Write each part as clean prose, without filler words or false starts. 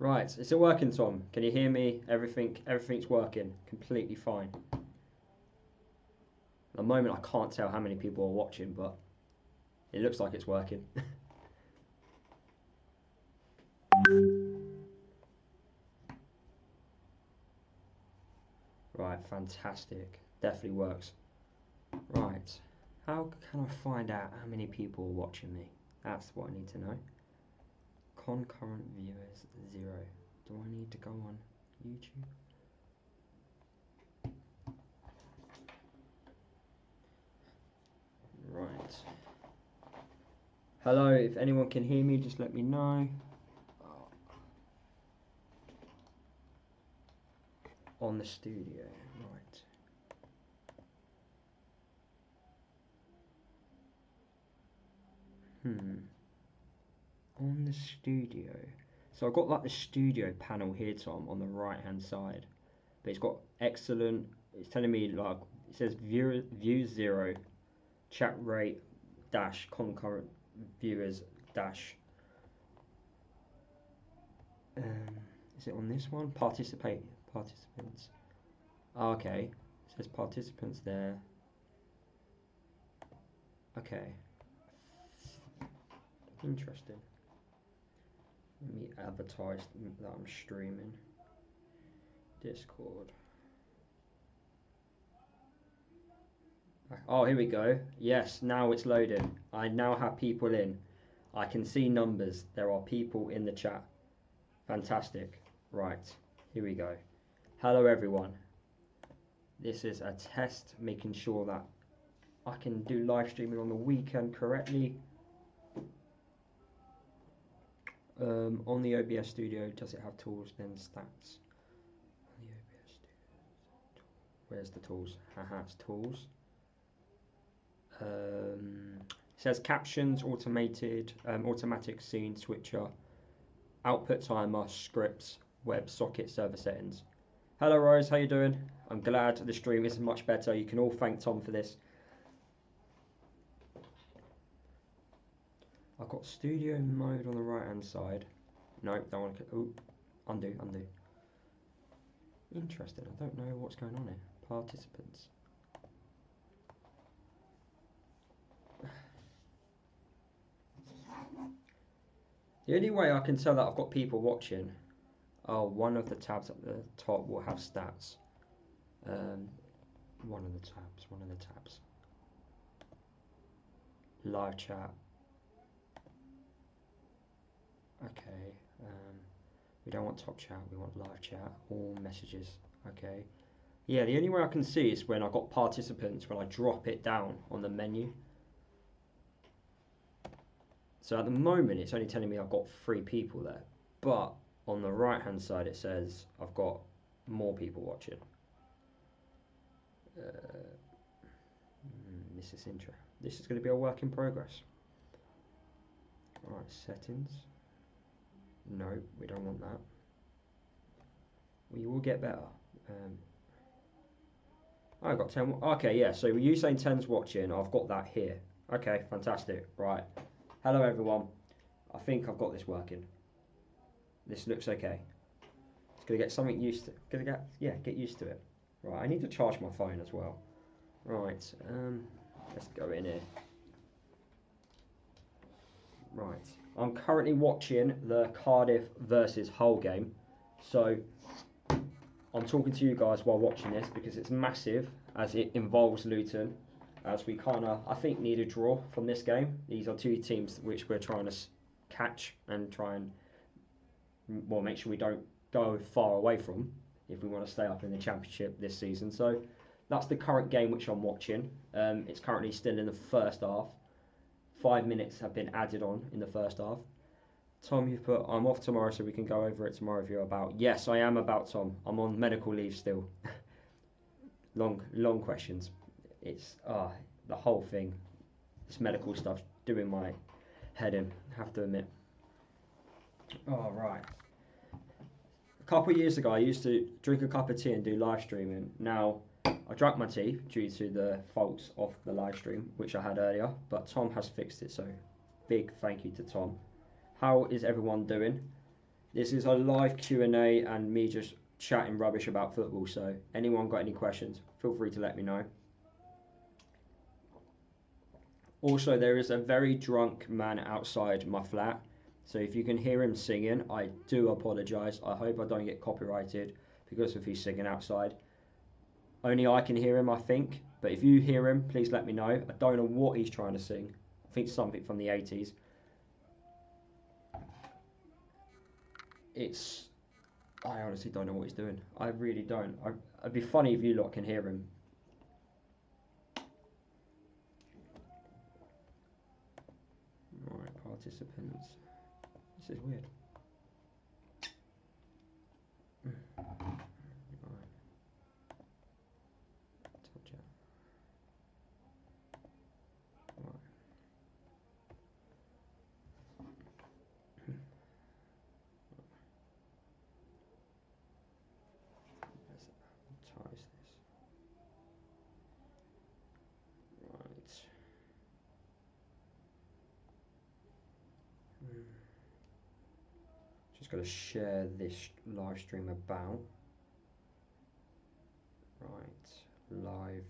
Right, is it working, Tom? Can you hear me? Everything's working. Completely fine. At the moment, I can't tell how many people are watching, but it looks like it's working. Right, fantastic. Definitely works. Right, how can I find out how many people are watching me? That's what I need to know. Concurrent viewers, 0. Do I need to go on YouTube? Right. Hello, if anyone can hear me, just let me know. On the studio, right. On the studio. So I've got like the studio panel here, Tom, on the right hand side. But it's got excellent, it's telling me like, it says views 0, chat rate dash concurrent viewers dash. Is it on this one? Participants. Oh, okay. It says participants there. Okay. Interesting. Let me advertise that I'm streaming. Discord. Oh, here we go. Yes, now it's loading. I now have people in. I can see numbers. There are people in the chat. Fantastic. Right, here we go. Hello, everyone. This is a test, making sure that I can do live streaming on the weekend correctly. On the OBS Studio, does it have tools? Then stats. On the OBS Studio. Where's the tools? Haha, it's tools. It says captions, automated, automatic scene switcher, output timer, scripts, web socket server settings. Hello Rose, how you doing? I'm glad the stream is much better. You can all thank Tom for this. I've got studio mode on the right hand side. No, don't want to. Oh, undo. Interesting. I don't know what's going on here. Participants. The only way I can tell that I've got people watching, one of the tabs at the top will have stats. One of the tabs. Live chat. Okay. We don't want top chat, we want live chat. All messages. Okay. Yeah, the only way I can see is when I've got participants, when I drop it down on the menu. So at the moment, it's only telling me I've got 3 people there. But on the right-hand side, it says I've got more people watching. This is interesting. This is going to be a work in progress. All right, settings. No, we don't want that. We will get better. I've got 10. Okay, yeah. So you saying 10's watching? I've got that here. Okay, fantastic. Right. Hello everyone. I think I've got this working. This looks okay. It's gonna get something used to. Get used to it. Right. I need to charge my phone as well. Right. Let's go in here. Right. I'm currently watching the Cardiff versus Hull game. So I'm talking to you guys while watching this because it's massive as it involves Luton. As we kind of, I think, need a draw from this game. These are 2 teams which we're trying to catch and try and, well, make sure we don't go far away from if we want to stay up in the Championship this season. So that's the current game which I'm watching. It's currently still in the first half. 5 minutes have been added on in the first half. Tom, you put, I'm off tomorrow so we can go over it tomorrow if you're about. Yes, I am about, Tom. I'm on medical leave still. long questions. It's the whole thing, this medical stuff, doing my head in, have to admit. Oh, right. A couple of years ago, I used to drink a cup of tea and do live streaming. Now, I drank my tea due to the faults of the live stream, which I had earlier, but Tom has fixed it, so big thank you to Tom. How is everyone doing? This is a live Q&A and me just chatting rubbish about football, so anyone got any questions, feel free to let me know. Also, there is a very drunk man outside my flat, so if you can hear him singing, I do apologise. I hope I don't get copyrighted because if he's singing outside. Only I can hear him, I think, but if you hear him, please let me know. I don't know what he's trying to sing. I think something from the 80s. I honestly don't know what he's doing. I really don't. It'd be funny if you lot can hear him. Right, participants. This is weird. Right. Touch it. Right. Let's advertise this. Right. Just got to share this live stream about. Right, live.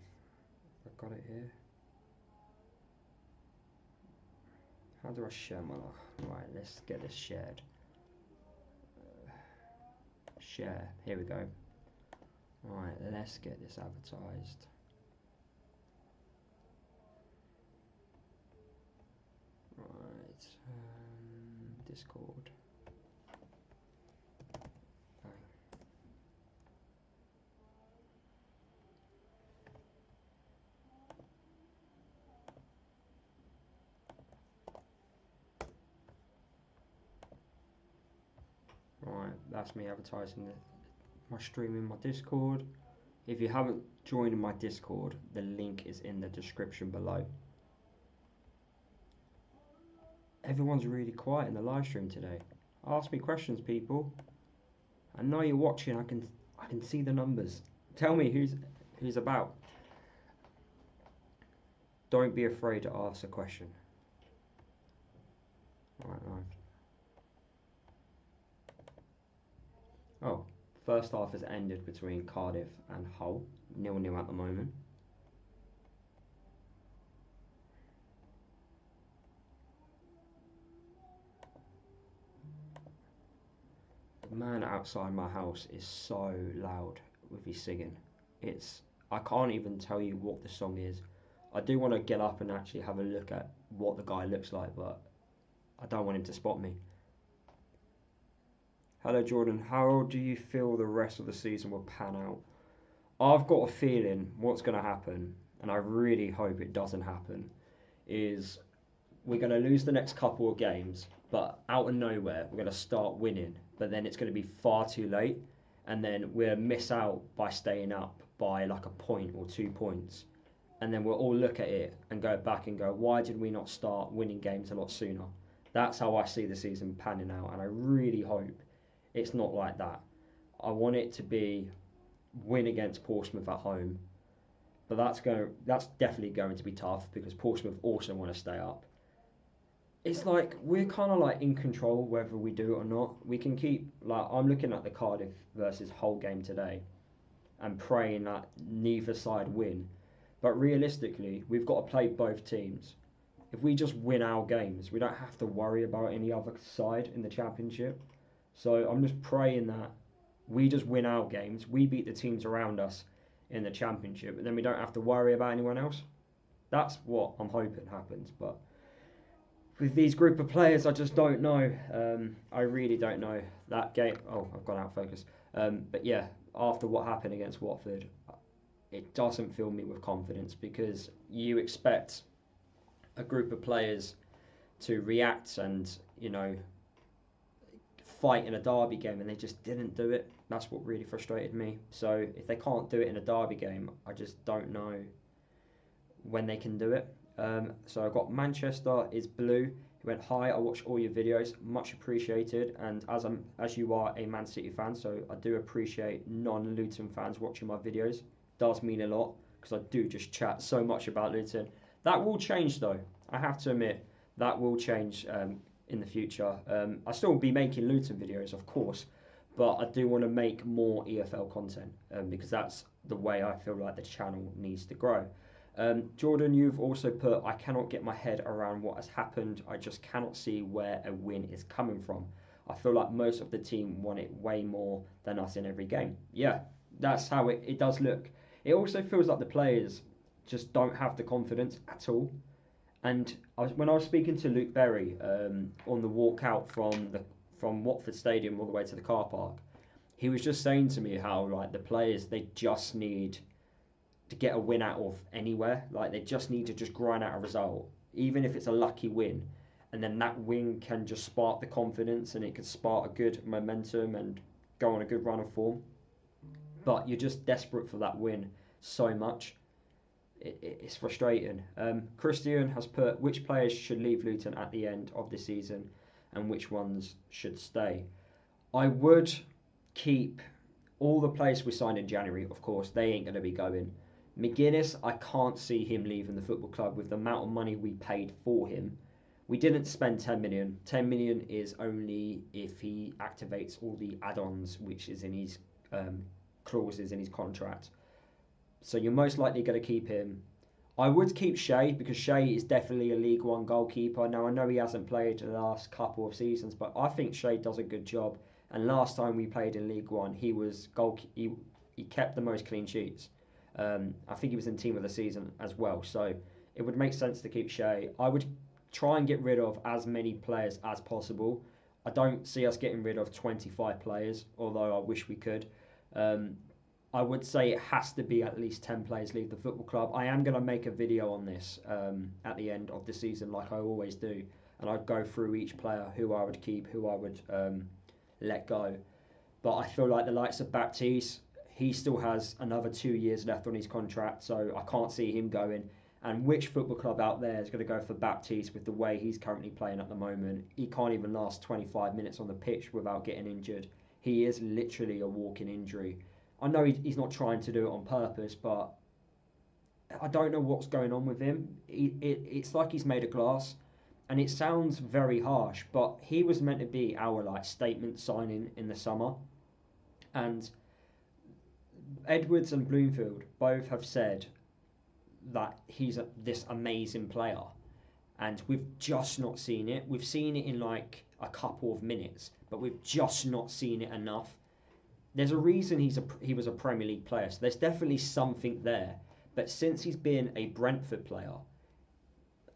I've got it here. How do I share my live? Right, let's get this shared. Share. Here we go. Right, let's get this advertised. Right, Discord. Right, that's me advertising my stream in my Discord. If you haven't joined my Discord, the link is in the description below. Everyone's really quiet in the live stream today. Ask me questions, people. I know you're watching. I can see the numbers. Tell me who's about. Don't be afraid to ask a question. Right, live. Oh, first half has ended between Cardiff and Hull, 0-0 at the moment. The man outside my house is so loud with his singing. I can't even tell you what the song is. I do want to get up and actually have a look at what the guy looks like, but I don't want him to spot me. Hello Jordan, how do you feel the rest of the season will pan out? I've got a feeling what's going to happen, and I really hope it doesn't happen, is we're going to lose the next couple of games, but out of nowhere we're going to start winning, but then it's going to be far too late, and then we'll miss out by staying up by like a point or 2 points, and then we'll all look at it and go back and go, why did we not start winning games a lot sooner? That's how I see the season panning out, and I really hope it's not like that. I want it to be win against Portsmouth at home, but that's definitely going to be tough because Portsmouth also want to stay up. It's like we're kind of like in control whether we do it or not. We can keep, like, I'm looking at the Cardiff versus Hull game today and praying that neither side win, but realistically we've got to play both teams. If we just win our games, we don't have to worry about any other side in the Championship. So I'm just praying that we just win our games, we beat the teams around us in the Championship, and then we don't have to worry about anyone else. That's what I'm hoping happens, but with these group of players, I just don't know. I really don't know. That game, oh, I've gone out of focus. But yeah, after what happened against Watford, it doesn't fill me with confidence because you expect a group of players to react and, you know, fight in a derby game, and they just didn't do it. That's what really frustrated me. So if they can't do it in a derby game, I just don't know when they can do it. So I've got Manchester is blue. He went, hi, I watch all your videos, much appreciated. And as you are a Man City fan, so I do appreciate non-Luton fans watching my videos. Does mean a lot because I do just chat so much about Luton. That will change though. I have to admit that will change in the future. I still will be making Luton videos, of course, but I do want to make more EFL content because that's the way I feel like the channel needs to grow. Jordan, you've also put, I cannot get my head around what has happened. I just cannot see where a win is coming from. I feel like most of the team want it way more than us in every game. Yeah, that's how it does look. It also feels like the players just don't have the confidence at all. And when I was speaking to Luke Berry on the walk out from Watford Stadium all the way to the car park, he was just saying to me how like the players, they just need to get a win out of anywhere. Like they just need to just grind out a result, even if it's a lucky win, and then that win can just spark the confidence and it could spark a good momentum and go on a good run of form. But you're just desperate for that win so much. It's frustrating. Christian has put, which players should leave Luton at the end of the season and which ones should stay. I would keep all the players we signed in January, of course. They ain't going to be going. McGuinness, I can't see him leaving the football club with the amount of money we paid for him. We didn't spend 10 million. 10 million is only if he activates all the add-ons, which is in his clauses in his contract. So you're most likely going to keep him. I would keep Shea because Shea is definitely a League One goalkeeper. Now I know he hasn't played the last couple of seasons, but I think Shea does a good job. And last time we played in League One, he kept the most clean sheets. I think he was in team of the season as well. So it would make sense to keep Shea. I would try and get rid of as many players as possible. I don't see us getting rid of 25 players, although I wish we could. I would say it has to be at least 10 players leave the football club. I am going to make a video on this at the end of the season like I always do. And I'd go through each player, who I would keep, who I would let go. But I feel like the likes of Baptiste, he still has another 2 years left on his contract, so I can't see him going. And which football club out there is going to go for Baptiste with the way he's currently playing at the moment? He can't even last 25 minutes on the pitch without getting injured. He is literally a walking injury. I know he's not trying to do it on purpose, but I don't know what's going on with him. It's like he's made of glass, and it sounds very harsh, but he was meant to be our like statement signing in the summer, and Edwards and Bloomfield both have said that he's this amazing player, and we've just not seen it. We've seen it in like a couple of minutes, but we've just not seen it enough. There's a reason he was a Premier League player, so there's definitely something there. But since he's been a Brentford player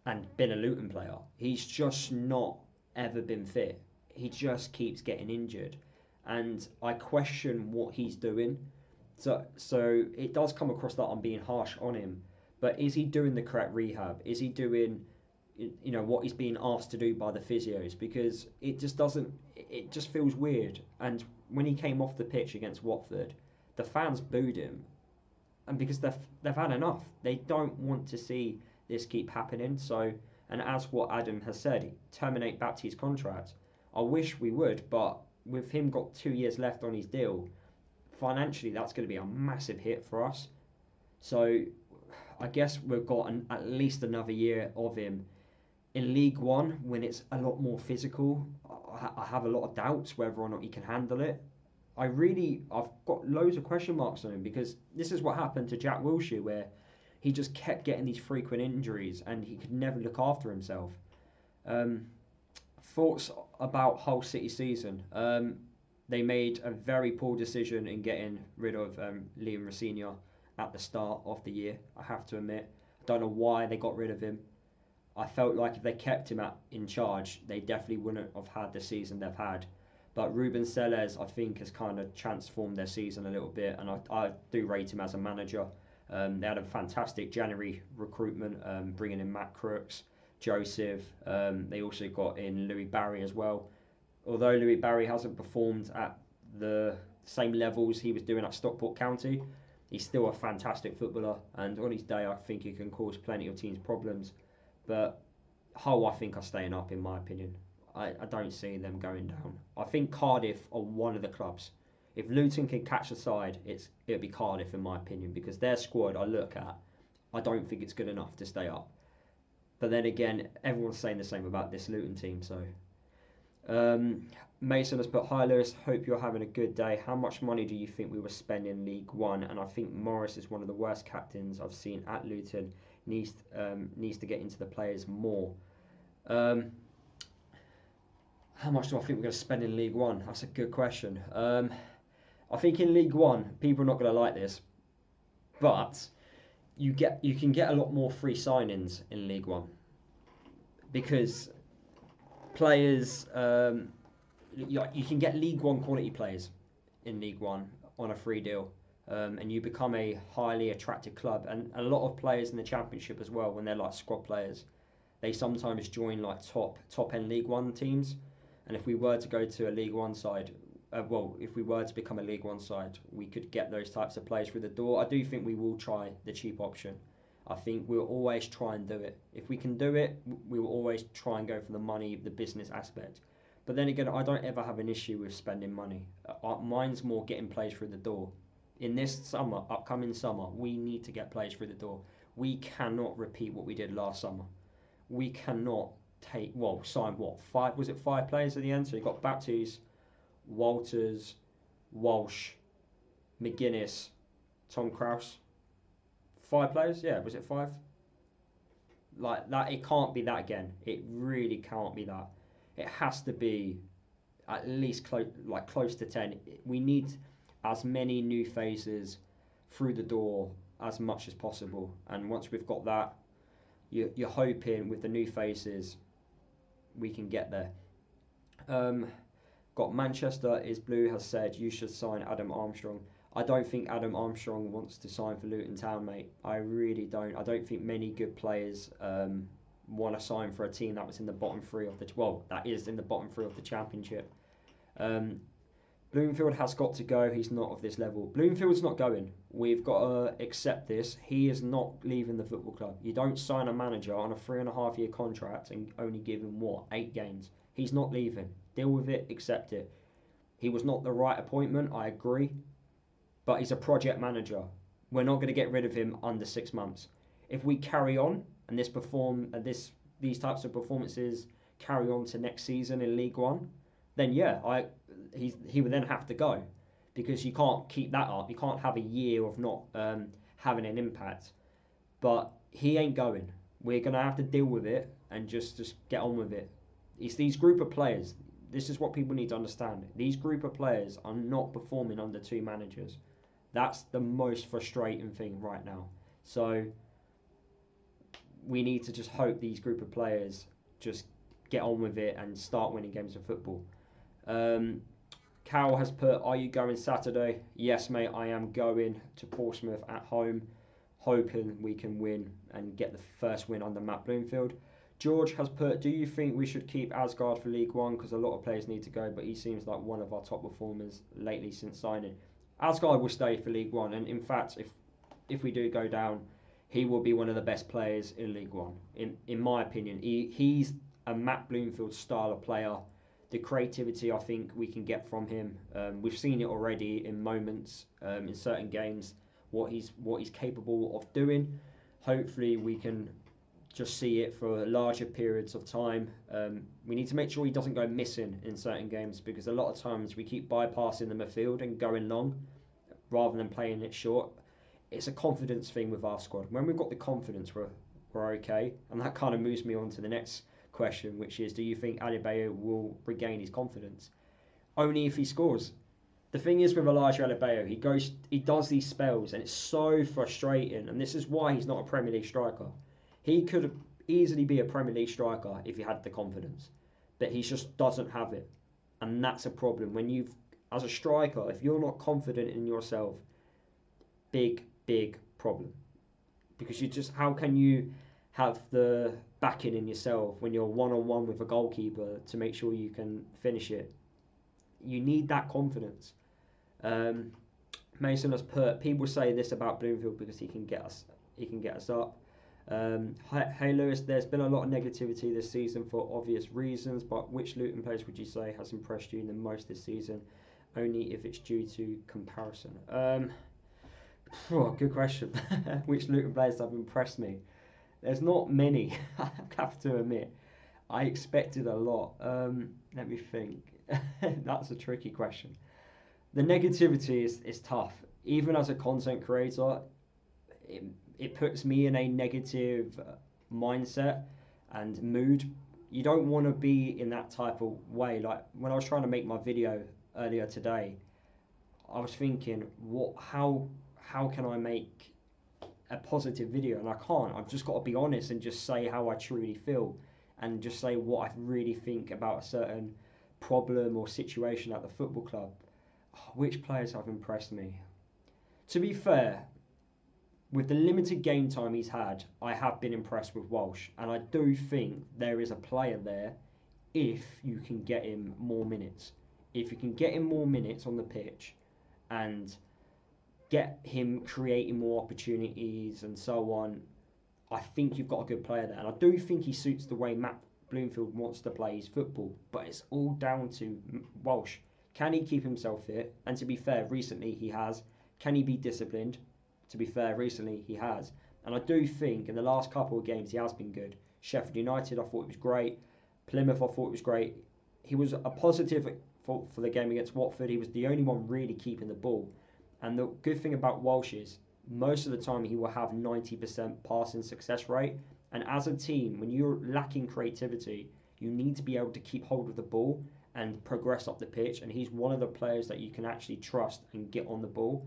and been a Luton player, he's just not ever been fit. He just keeps getting injured, and I question what he's doing. So it does come across that I'm being harsh on him, but is he doing the correct rehab? Is he doing, what he's being asked to do by the physios? Because it just doesn't. It just feels weird. And when he came off the pitch against Watford, the fans booed him, and because they've had enough. They don't want to see this keep happening. So, and as what Adam has said, terminate Baptiste's contract. I wish we would, but with him got 2 years left on his deal, financially that's going to be a massive hit for us. So I guess we've got at least another year of him. In League One, when it's a lot more physical, I have a lot of doubts whether or not he can handle it. I've got loads of question marks on him, because this is what happened to Jack Wilshere, where he just kept getting these frequent injuries and he could never look after himself. Thoughts about Hull City season? They made a very poor decision in getting rid of Liam Rosenior at the start of the year, I have to admit. I don't know why they got rid of him. I felt like if they kept him in charge, they definitely wouldn't have had the season they've had. But Ruben Selles, I think, has kind of transformed their season a little bit, and I do rate him as a manager. They had a fantastic January recruitment, bringing in Matt Crooks, Joseph. They also got in Louis Barry as well. Although Louis Barry hasn't performed at the same levels he was doing at Stockport County, he's still a fantastic footballer, and on his day I think he can cause plenty of teams problems. But Hull, I think, are staying up, in my opinion. I don't see them going down. I think Cardiff are one of the clubs. If Luton can catch a side, it'll be Cardiff, in my opinion, because their squad I look at, I don't think it's good enough to stay up. But then again, everyone's saying the same about this Luton team, so Um, Mason has put, hi Lewis, hope you're having a good day. How much money do you think we were spending in League One? And I think Morris is one of the worst captains I've seen at Luton. Needs to get into the players more. Um, how much do I think we're going to spend in League One? That's a good question. I think in League One, people are not going to like this, but you can get a lot more free signings in League One because players. You can get League One quality players in League One on a free deal, and you become a highly attractive club. And a lot of players in the Championship as well, when they're like squad players, they sometimes join like top end League One teams. And if we were to go to a League One side, if we were to become a League One side, we could get those types of players through the door. I do think we will try the cheap option. I think we'll always try and do it. If we can do it, we will always try and go for the money, the business aspect. But then again, I don't ever have an issue with spending money. Mine's more getting players through the door. In this upcoming summer, we need to get players through the door. We cannot repeat what we did last summer. We cannot sign five? Was it 5 players at the end? So you got Baptiste, Walters, Walsh, McGuinness, Tom Krause. 5 players? Yeah, was it 5? Like that, it can't be that again. It really can't be that. It has to be at least close to 10. We need as many new faces through the door as much as possible. And once we've got that, you're hoping with the new faces we can get there. Got Manchester is Blue has said you should sign Adam Armstrong. I don't think Adam Armstrong wants to sign for Luton Town, mate. I really don't. I don't think many good players want to sign for a team that was in the bottom 3 of that is in the bottom 3 of the Championship. Bloomfield has got to go. He's not of this level. Bloomfield's not going. We've got to accept this. He is not leaving the football club. You don't sign a manager on a 3.5-year contract and only give him 8 games. He's not leaving. Deal with it. Accept it. He was not the right appointment. I agree, but he's a project manager. We're not going to get rid of him under 6 months. If we carry on and these types of performances carry on to next season in League One, then he would then have to go, because you can't keep that up. You can't have a year of not having an impact. But he ain't going. We're going to have to deal with it and just get on with it. It's these group of players. This is what people need to understand. These group of players are not performing under 2 managers. That's the most frustrating thing right now. So we need to just hope these group of players just get on with it and start winning games of football. Cal has put, are you going Saturday? Yes, mate, I am going to Portsmouth at home, hoping we can win and get the first win under Matt Bloomfield. George has put, do you think we should keep Asgard for League One? Because a lot of players need to go, but he seems like one of our top performers lately since signing. Asgard will stay for League One, and in fact, if we do go down, he will be one of the best players in League One. In my opinion, he's a Matt Bloomfield style of player. The creativity I think we can get from him, we've seen it already in moments in certain games, what he's capable of doing. Hopefully we can just see it for larger periods of time. We need to make sure he doesn't go missing in certain games, because a lot of times we keep bypassing the midfield and going long rather than playing it short. It's a confidence thing with our squad. When we've got the confidence, we're okay. And that kind of moves me on to the next question, which is, do you think Adebayo will regain his confidence? Only if he scores. The thing is with Elijah Adebayo, he does these spells, and it's so frustrating. And this is why he's not a Premier League striker. He could easily be a Premier League striker if he had the confidence, but he just doesn't have it, and that's a problem. As a striker, if you're not confident in yourself, big problem, because how can you have the backing in yourself when you're one-on-one with a goalkeeper to make sure you can finish it? You need that confidence. Mason has put, people say this about Bloomfield because he can get us up. Hey Lewis, there's been a lot of negativity this season for obvious reasons, but which Luton players would you say has impressed you the most this season? Only if it's due to comparison. Good question. Which Luton players have impressed me? There's not many, I have to admit. I expected a lot. Let me think. That's a tricky question. The negativity is tough. Even as a content creator, it, it puts me in a negative mindset and mood. You don't want to be in that type of way. Like when I was trying to make my video earlier today, I was thinking, how can I make a positive video? And I can't. I've just got to be honest and just say how I truly feel, and just say what I really think about a certain problem or situation at the football club. Which players have impressed me? To be fair, with the limited game time he's had, I have been impressed with Walsh, and I do think there is a player there if you can get him more minutes. If you can get him more minutes on the pitch and get him creating more opportunities and so on, I think you've got a good player there. And I do think he suits the way Matt Bloomfield wants to play his football, but it's all down to Walsh. Can he keep himself fit? And to be fair, recently he has. Can he be disciplined? To be fair, recently he has. And I do think in the last couple of games he has been good. Sheffield United, I thought it was great. Plymouth, I thought it was great. He was a positive for the game against Watford. He was the only one really keeping the ball. And the good thing about Walsh is most of the time he will have 90% passing success rate. And as a team, when you're lacking creativity, you need to be able to keep hold of the ball and progress up the pitch. And he's one of the players that you can actually trust and get on the ball.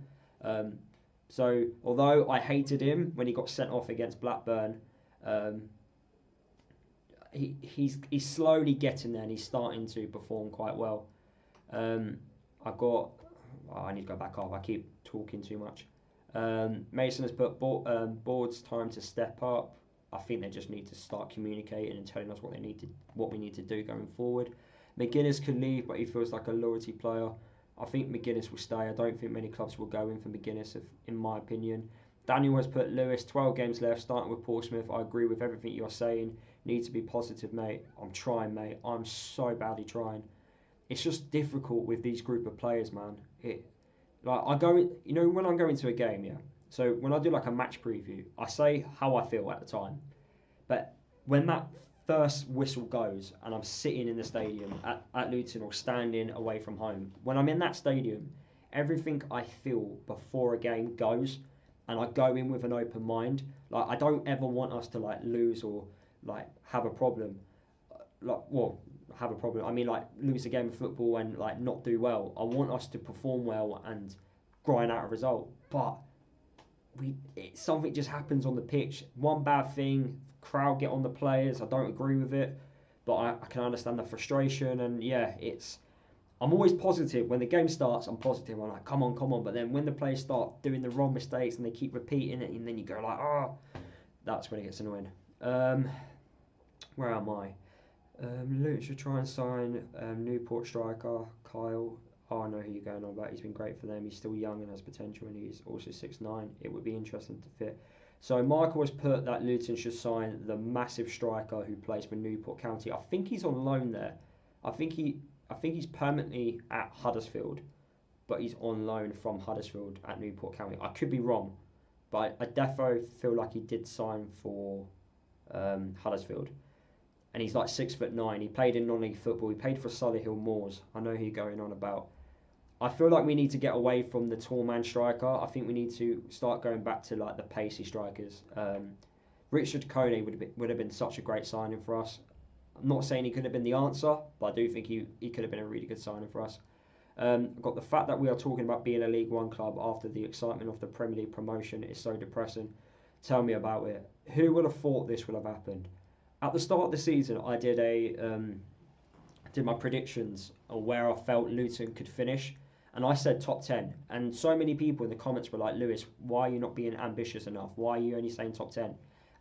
So although I hated him when he got sent off against Blackburn, he's slowly getting there and he's starting to perform quite well. I need to go back up. I keep talking too much. Mason has put Board's time to step up. I think they just need to start communicating and telling us what we need to do going forward. McGuinness could leave, but he feels like a loyalty player. I think McGuinness will stay. I don't think many clubs will go in for McGuinness, in my opinion. Daniel has put Lewis, 12 games left, starting with Portsmouth. I agree with everything you're saying. Need to be positive, mate. I'm trying, mate. I'm so badly trying. It's just difficult with these group of players, man. When I'm going to a game, yeah. So when I do like a match preview, I say how I feel at the time. But when that first whistle goes and I'm sitting in the stadium at Luton or standing away from home, when I'm in that stadium, everything I feel before a game goes, and I go in with an open mind. Like I don't ever want us to like lose or like have a problem. I mean like lose a game of football and like not do well. I want us to perform well and grind out a result. But something just happens on the pitch. One bad thing, crowd get on the players. I don't agree with it, but I can understand the frustration. And yeah, I'm always positive when the game starts. I'm positive. I'm like, come on. But then when the players start doing the wrong mistakes and they keep repeating it, and then you go like, that's when it gets annoying. Where am I? Luton should try and sign Newport striker Kyle. I know who you're going on about. He's been great for them. He's still young and has potential, and he's also 6'9". It would be interesting to fit. So Michael has put that Luton should sign the massive striker who plays for Newport County. I think he's on loan there. I think he's permanently at Huddersfield, but he's on loan from Huddersfield at Newport County. I could be wrong, but I defo feel like he did sign for Huddersfield. And he's like 6'9". He played in non-league football. He played for Solihull Moors. I know who you're going on about. I feel like we need to get away from the tall man striker. I think we need to start going back to like the pacey strikers. Richard Coney would have been such a great signing for us. I'm not saying he could have been the answer, but I do think he could have been a really good signing for us. Got the fact that we are talking about being a League One club after the excitement of the Premier League promotion is so depressing. Tell me about it. Who would have thought this would have happened? At the start of the season, I did my predictions on where I felt Luton could finish, and I said top 10. And so many people in the comments were like, Lewis, why are you not being ambitious enough? Why are you only saying top 10?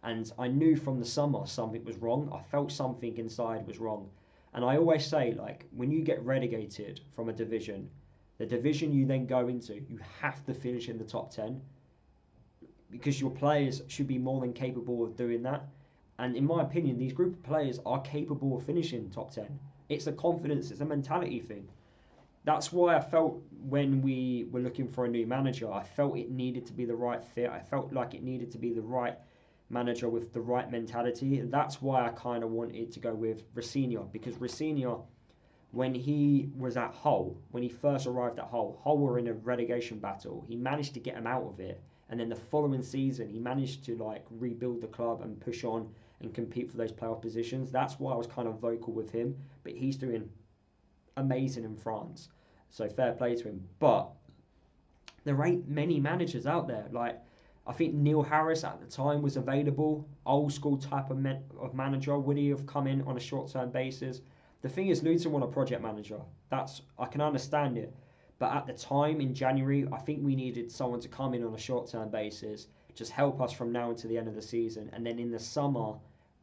And I knew from the summer something was wrong. I felt something inside was wrong. And I always say, like, when you get relegated from a division, the division you then go into, you have to finish in the top 10 because your players should be more than capable of doing that. And in my opinion, these group of players are capable of finishing top 10. It's a confidence, it's a mentality thing. That's why I felt when we were looking for a new manager, I felt it needed to be the right fit. I felt like it needed to be the right manager with the right mentality. That's why I kind of wanted to go with Rossini, because Rossini, when he was at Hull, when he first arrived at Hull were in a relegation battle. He managed to get them out of it, and then the following season he managed to like rebuild the club and push on and compete for those playoff positions. That's why I was kind of vocal with him. But he's doing amazing in France, so fair play to him. But there ain't many managers out there. Like, I think Neil Harris at the time was available, old school type of manager. Would he have come in on a short term basis? The thing is, Luton want a project manager. I can understand it, but at the time in January, I think we needed someone to come in on a short term basis, just help us from now until the end of the season, and then in the summer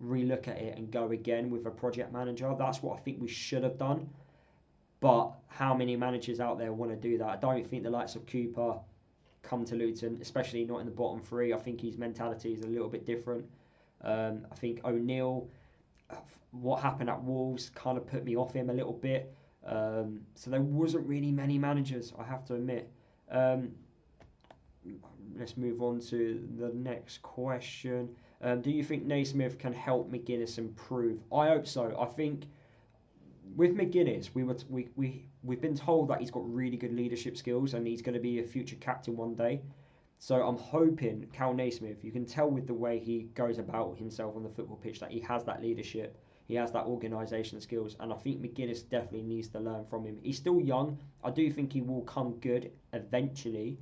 relook at it and go again with a project manager. That's what I think we should have done. But how many managers out there want to do that? I don't think the likes of Cooper come to Luton, especially not in the bottom three. I think his mentality is a little bit different. I think O'Neill, what happened at Wolves kind of put me off him a little bit. So there wasn't really many managers, I have to admit. Let's move on to the next question. Do you think Naismith can help McGuinness improve? I hope so. I think with McGuinness, we've been told that he's got really good leadership skills and he's going to be a future captain one day. So I'm hoping Cal Naismith, you can tell with the way he goes about himself on the football pitch that he has that leadership, he has that organisation skills, and I think McGuinness definitely needs to learn from him. He's still young. I do think he will come good eventually.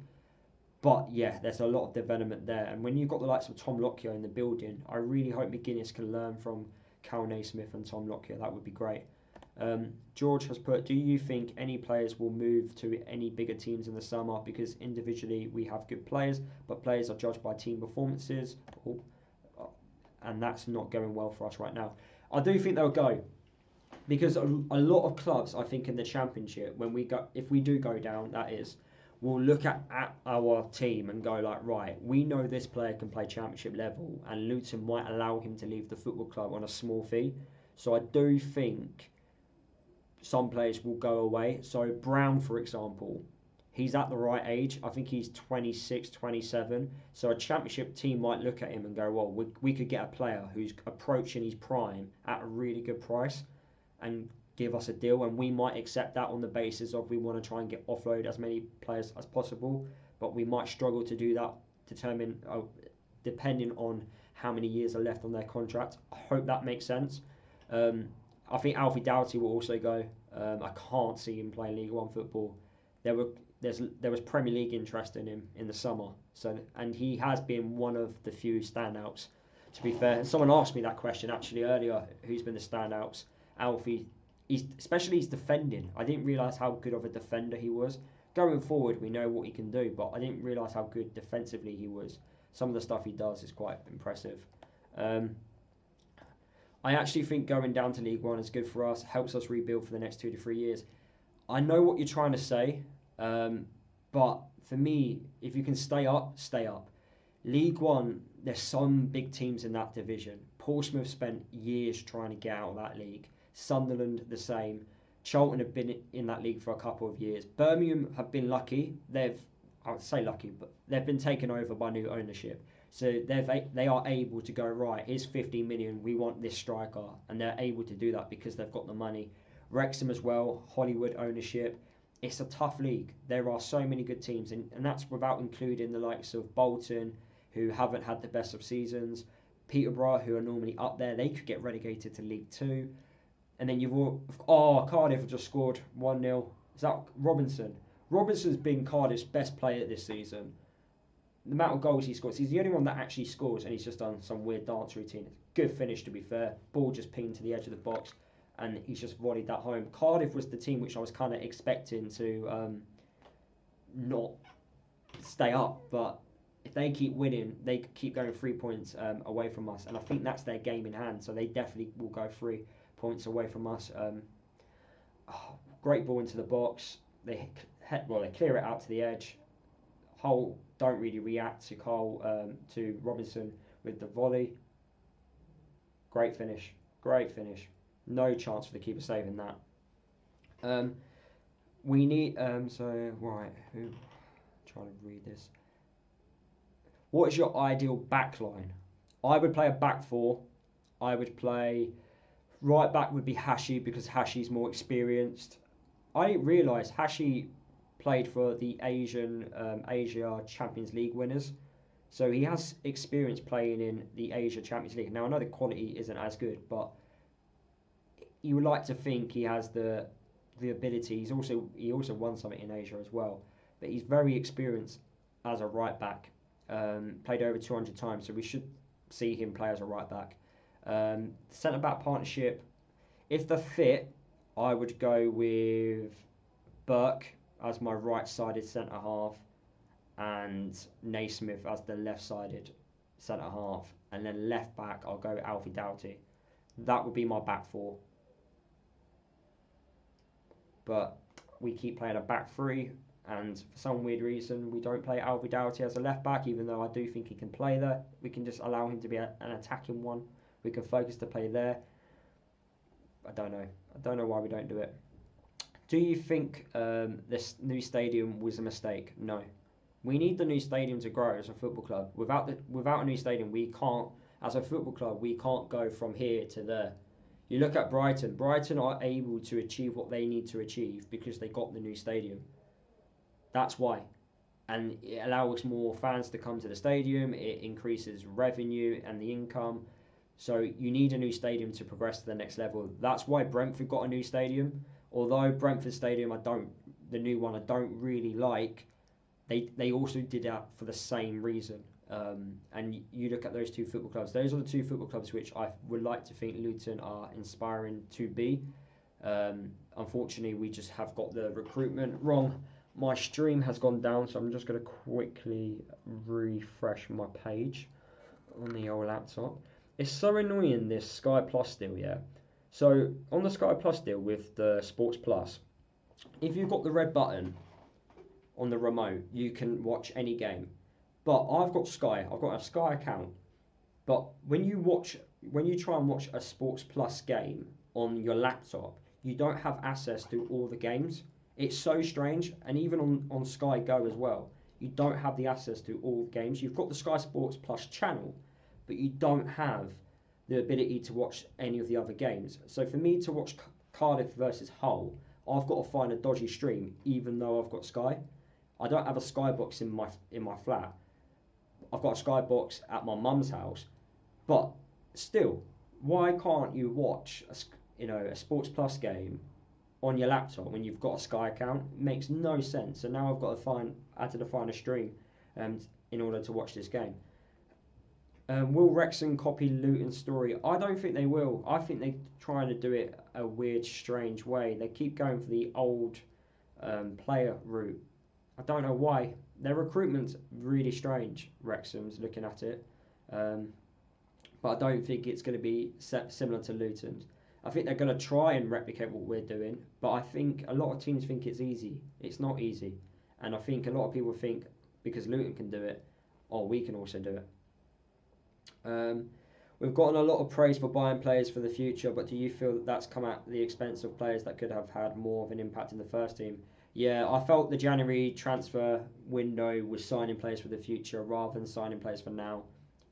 But yeah, there's a lot of development there. And when you've got the likes of Tom Lockyer in the building, I really hope McGuinness can learn from Cal Naismith and Tom Lockyer. That would be great. George has put, do you think any players will move to any bigger teams in the summer? Because individually we have good players, but players are judged by team performances. And that's not going well for us right now. I do think they'll go. Because a lot of clubs, I think, in the Championship, if we do go down, that is, we'll look at our team and go like, right, we know this player can play Championship level, and Luton might allow him to leave the football club on a small fee. So I do think some players will go away. So Brown, for example, he's at the right age. I think he's 26, 27. So a Championship team might look at him and go, well, we could get a player who's approaching his prime at a really good price and give us a deal, and we might accept that on the basis of we want to try and get offload as many players as possible, but we might struggle to do that depending on how many years are left on their contract. I hope that makes sense. I think Alfie Doughty will also go. I can't see him playing League One football. There was Premier League interest in him in the summer, and he has been one of the few standouts. To be fair, and someone asked me that question actually earlier. Who's been the standouts? Alfie. Especially his defending. I didn't realise how good of a defender he was. Going forward, we know what he can do, but I didn't realise how good defensively he was. Some of the stuff he does is quite impressive. I actually think going down to League One is good for us, helps us rebuild for the next 2 to 3 years. I know what you're trying to say, but for me, if you can stay up, stay up. League One, there's some big teams in that division. Portsmouth spent years trying to get out of that league. Sunderland, the same. Charlton have been in that league for a couple of years. Birmingham have been lucky. I would say lucky, but they've been taken over by new ownership. So they are able to go, right, here's 15 million, we want this striker. And they're able to do that because they've got the money. Wrexham as well, Hollywood ownership. It's a tough league. There are so many good teams, and that's without including the likes of Bolton, who haven't had the best of seasons. Peterborough, who are normally up there, they could get relegated to League Two. And then Cardiff have just scored 1-0. Is that Robinson? Robinson's been Cardiff's best player this season. The amount of goals he scores, he's the only one that actually scores, and he's just done some weird dance routine. Good finish, to be fair. Ball just pinged to the edge of the box, and he's just volleyed that home. Cardiff was the team which I was kind of expecting to not stay up, but if they keep winning, they keep going 3 points away from us, and I think that's their game in hand, so they definitely will go 3 points away from us. Great ball into the box. They clear it out to the edge. Hull don't really react to Robinson with the volley. Great finish. No chance for the keeper saving that. We need trying to read this. What is your ideal backline? I would play a back four. I would play right back would be Hashi because Hashi's more experienced. I didn't realise Hashi played for the Asia Champions League winners. So he has experience playing in the Asia Champions League. Now I know the quality isn't as good, but you would like to think he has the ability. He also won something in Asia as well. But he's very experienced as a right back. Played over 200 times, so we should see him play as a right back. Centre back partnership. If they're fit, I would go with Burke as my right-sided centre half, and Naismith as the left-sided centre half, and then left back I'll go Alfie Doughty. That would be my back four. But we keep playing a back three, and for some weird reason we don't play Alfie Doughty as a left back, even though I do think he can play there. We can just allow him to be an attacking one. We can focus to play there. I don't know why we don't do it. Do you think this new stadium was a mistake? No. We need the new stadium to grow as a football club. Without a new stadium, we can't, as a football club, we can't go from here to there. You look at Brighton. Brighton are able to achieve what they need to achieve because they got the new stadium. That's why. And it allows more fans to come to the stadium. It increases revenue and the income. So you need a new stadium to progress to the next level. That's why Brentford got a new stadium. Although Brentford Stadium, the new one I don't really like. They also did that for the same reason. And you look at those two football clubs. Those are the two football clubs which I would like to think Luton are inspiring to be. Unfortunately, we just have got the recruitment wrong. My stream has gone down, so I'm just going to quickly refresh my page on the old laptop. It's so annoying, this Sky Plus deal, yeah? So, on the Sky Plus deal with the Sports Plus, if you've got the red button on the remote, you can watch any game. But I've got Sky. I've got a Sky account. But when you try and watch a Sports Plus game on your laptop, you don't have access to all the games. It's so strange. And even on Sky Go as well, you don't have the access to all the games. You've got the Sky Sports Plus channel, but you don't have the ability to watch any of the other games. So for me to watch Cardiff versus Hull, I've got to find a dodgy stream, even though I've got Sky. I don't have a Sky box in my flat. I've got a Sky box at my mum's house, but still, why can't you watch a Sports Plus game on your laptop when you've got a Sky account? It makes no sense. So now I had to find a stream in order to watch this game. Will Wrexham copy Luton's story? I don't think they will. I think they're trying to do it a weird, strange way. They keep going for the old player route. I don't know why. Their recruitment's really strange, Wrexham's, looking at it. But I don't think it's going to be similar to Luton's. I think they're going to try and replicate what we're doing, but I think a lot of teams think it's easy. It's not easy. And I think a lot of people think, because Luton can do it, we can also do it. We've gotten a lot of praise for buying players for the future, but do you feel that that's come at the expense of players that could have had more of an impact in the first team? Yeah, I felt the January transfer window was signing players for the future rather than signing players for now.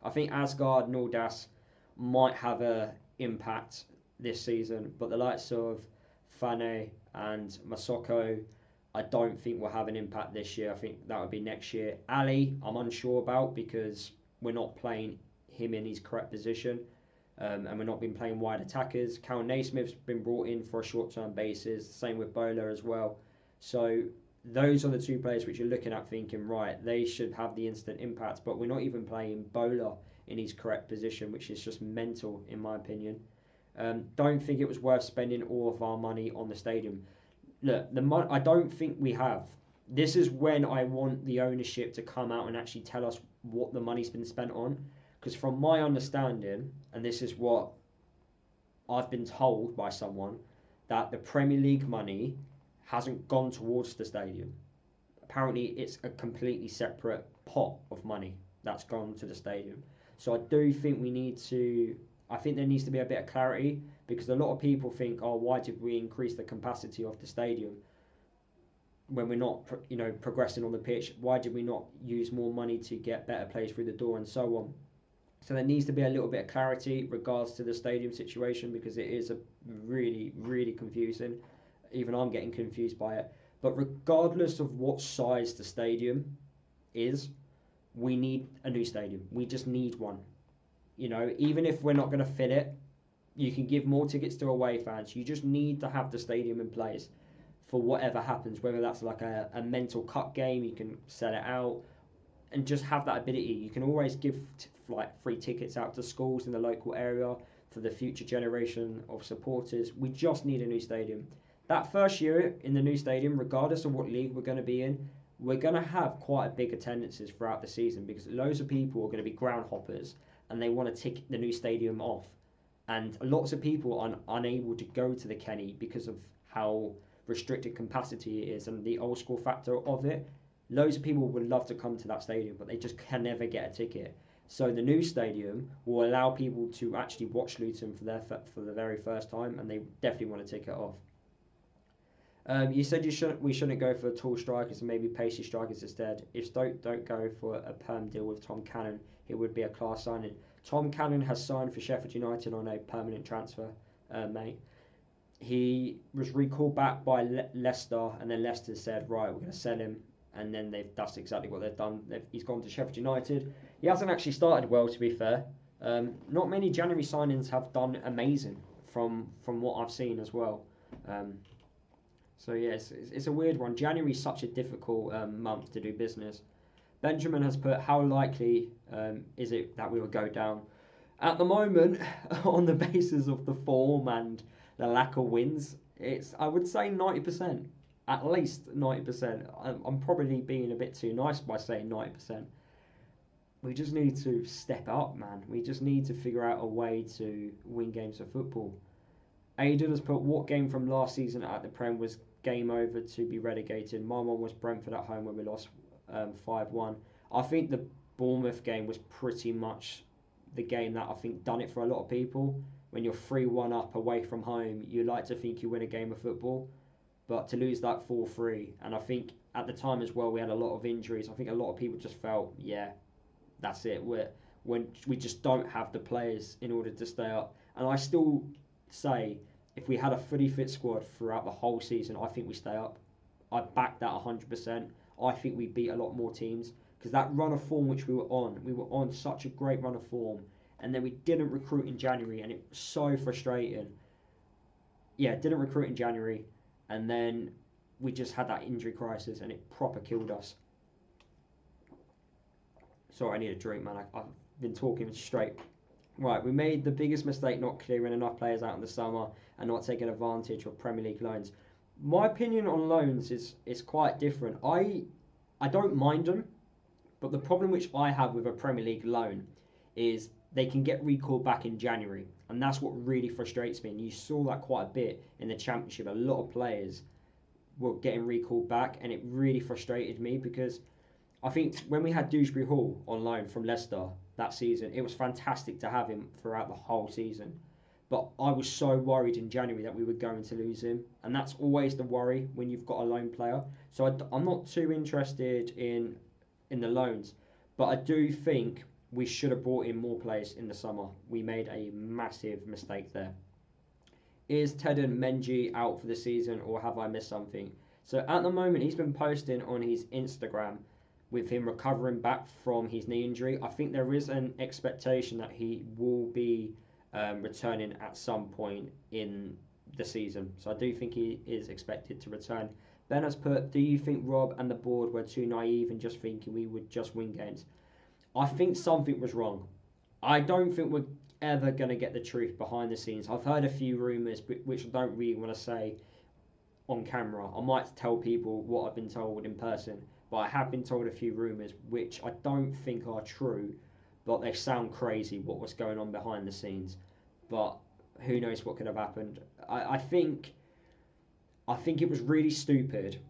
I think Asgard and Aldas might have an impact this season, but the likes of Fane and Masoko, I don't think will have an impact this year. I think that would be next year. Ali, I'm unsure about because we're not playing him in his correct position, and we're not been playing wide attackers. Cal Naismith's been brought in for a short-term basis, same with Bola as well. So those are the two players which you're looking at thinking, right, they should have the instant impact, but we're not even playing Bola in his correct position, which is just mental in my opinion. Don't think it was worth spending all of our money on the stadium. Look, I don't think we have. This is when I want the ownership to come out and actually tell us what the money's been spent on. Because from my understanding, and this is what I've been told by someone, that the Premier League money hasn't gone towards the stadium. Apparently it's a completely separate pot of money that's gone to the stadium. So I do think I think there needs to be a bit of clarity, because a lot of people think, why did we increase the capacity of the stadium when we're not progressing on the pitch? Why did we not use more money to get better players through the door and so on? So there needs to be a little bit of clarity regards to the stadium situation, because it is a really, really confusing. Even I'm getting confused by it. But regardless of what size the stadium is, we need a new stadium. We just need one. You know, even if we're not going to fit it, you can give more tickets to away fans. You just need to have the stadium in place for whatever happens, whether that's like a mental cup game, you can sell it out and just have that ability. You can always give like free tickets out to schools in the local area for the future generation of supporters. We just need a new stadium. That first year in the new stadium, regardless of what league we're going to be in, we're going to have quite a big attendances throughout the season, because loads of people are going to be ground hoppers and they want to tick the new stadium off. And lots of people are unable to go to the Kenny because of how restricted capacity it is and the old school factor of it. Loads of people would love to come to that stadium, but they just can never get a ticket. So the new stadium will allow people to actually watch Luton for the very first time, and they definitely want a ticket off. You said we shouldn't go for tall strikers and maybe pacey strikers instead. If Stoke don't go for a perm deal with Tom Cannon, it would be a class signing. Tom Cannon has signed for Sheffield United on a permanent transfer, mate. He was recalled back by Leicester, and then Leicester said, right, we're going to sell him. And then that's exactly what they've done. He's gone to Sheffield United. He hasn't actually started well, to be fair. Not many January signings have done amazing from what I've seen as well. So yes, it's a weird one. January is such a difficult month to do business. Benjamin has put, how likely is it that we will go down? At the moment, on the basis of the form and the lack of wins, I would say 90%. At least 90%. I'm probably being a bit too nice by saying 90%. We just need to step up, man. We just need to figure out a way to win games of football. Aidan has put, what game from last season at the Prem was game over to be relegated? My one was Brentford at home when we lost 5-1. I think the Bournemouth game was pretty much the game that I think done it for a lot of people. When you're 3-1 up away from home, you like to think you win a game of football. But to lose that 4-3, and I think at the time as well we had a lot of injuries. I think a lot of people just felt, yeah, that's it. We just don't have the players in order to stay up. And I still say, if we had a fully fit squad throughout the whole season, I think we stay up. I back that 100%. I think we beat a lot more teams, because that run of form which we were on such a great run of form, and then we didn't recruit in January, and it was so frustrating. Yeah, didn't recruit in January. And then we just had that injury crisis, and it proper killed us. Sorry, I need a drink, man. I've been talking straight. Right, we made the biggest mistake not clearing enough players out in the summer and not taking advantage of Premier League loans. My opinion on loans is quite different. I don't mind them, but the problem which I have with a Premier League loan is they can get recalled back in January, and that's what really frustrates me. And you saw that quite a bit in the Championship. A lot of players were getting recalled back, and it really frustrated me, because I think when we had Dewsbury Hall on loan from Leicester that season, it was fantastic to have him throughout the whole season. But I was so worried in January that we were going to lose him, and that's always the worry when you've got a loan player. So I'm not too interested in the loans, but I do think we should have brought in more players in the summer. We made a massive mistake there. Is Teden Menji out for the season, or have I missed something? So at the moment, he's been posting on his Instagram with him recovering back from his knee injury. I think there is an expectation that he will be returning at some point in the season. So I do think he is expected to return. Ben has put, do you think Rob and the board were too naive in just thinking we would just win games? I think something was wrong. I don't think we're ever going to get the truth behind the scenes. I've heard a few rumours, which I don't really want to say on camera. I might tell people what I've been told in person, but I have been told a few rumours which I don't think are true, but they sound crazy what was going on behind the scenes. But who knows what could have happened. I think it was really stupid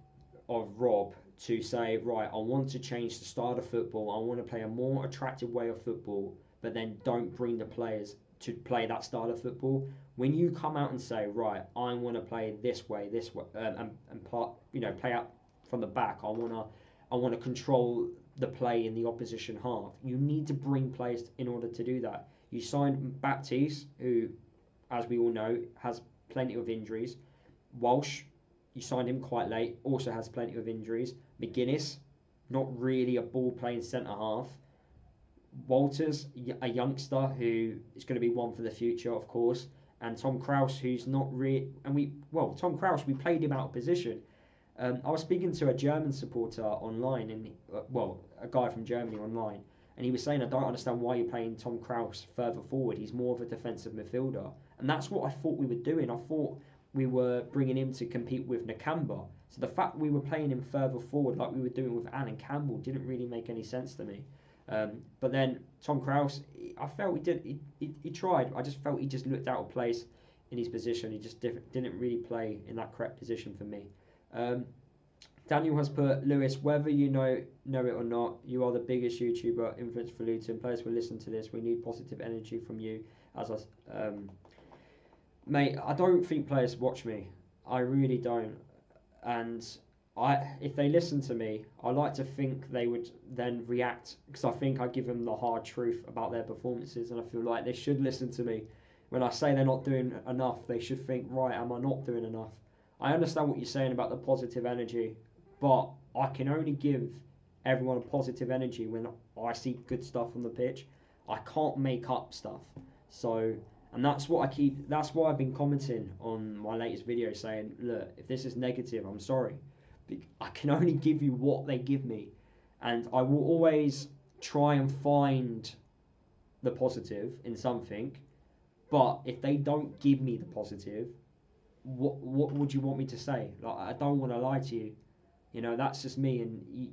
of Rob to say, right, I want to change the style of football, I want to play a more attractive way of football, but then don't bring the players to play that style of football. When you come out and say, right, I want to play this way, and play out from the back, I want to control the play in the opposition half. You need to bring players in order to do that. You signed Baptiste, who, as we all know, has plenty of injuries. Walsh, you signed him quite late, also has plenty of injuries. McGuinness, not really a ball-playing centre-half. Walters, a youngster who is going to be one for the future, of course. And Tom Krause, who's not really... Tom Krause, we played him out of position. I was speaking to a German supporter online, and a guy from Germany online, and he was saying, I don't understand why you're playing Tom Krause further forward. He's more of a defensive midfielder. And that's what I thought we were doing. I thought we were bringing him to compete with Nakamba. So the fact we were playing him further forward like we were doing with Alan Campbell didn't really make any sense to me. But then Tom Krause, I felt he tried. I just felt he just looked out of place in his position. He just didn't really play in that correct position for me. Daniel has put, Lewis, whether you know it or not, you are the biggest YouTuber influence for Luton. Players will listen to this. We need positive energy from you. Mate, I don't think players watch me. I really don't. And if they listen to me, I like to think they would then react, because I think I give them the hard truth about their performances, and I feel like they should listen to me. When I say they're not doing enough, they should think, right, am I not doing enough? I understand what you're saying about the positive energy, but I can only give everyone a positive energy when I see good stuff on the pitch. I can't make up stuff. So, and that's why I've been commenting on my latest video saying, look, if this is negative, I'm sorry. I can only give you what they give me. And I will always try and find the positive in something. But if they don't give me the positive, what would you want me to say? Like, I don't want to lie to you. You know, that's just me. And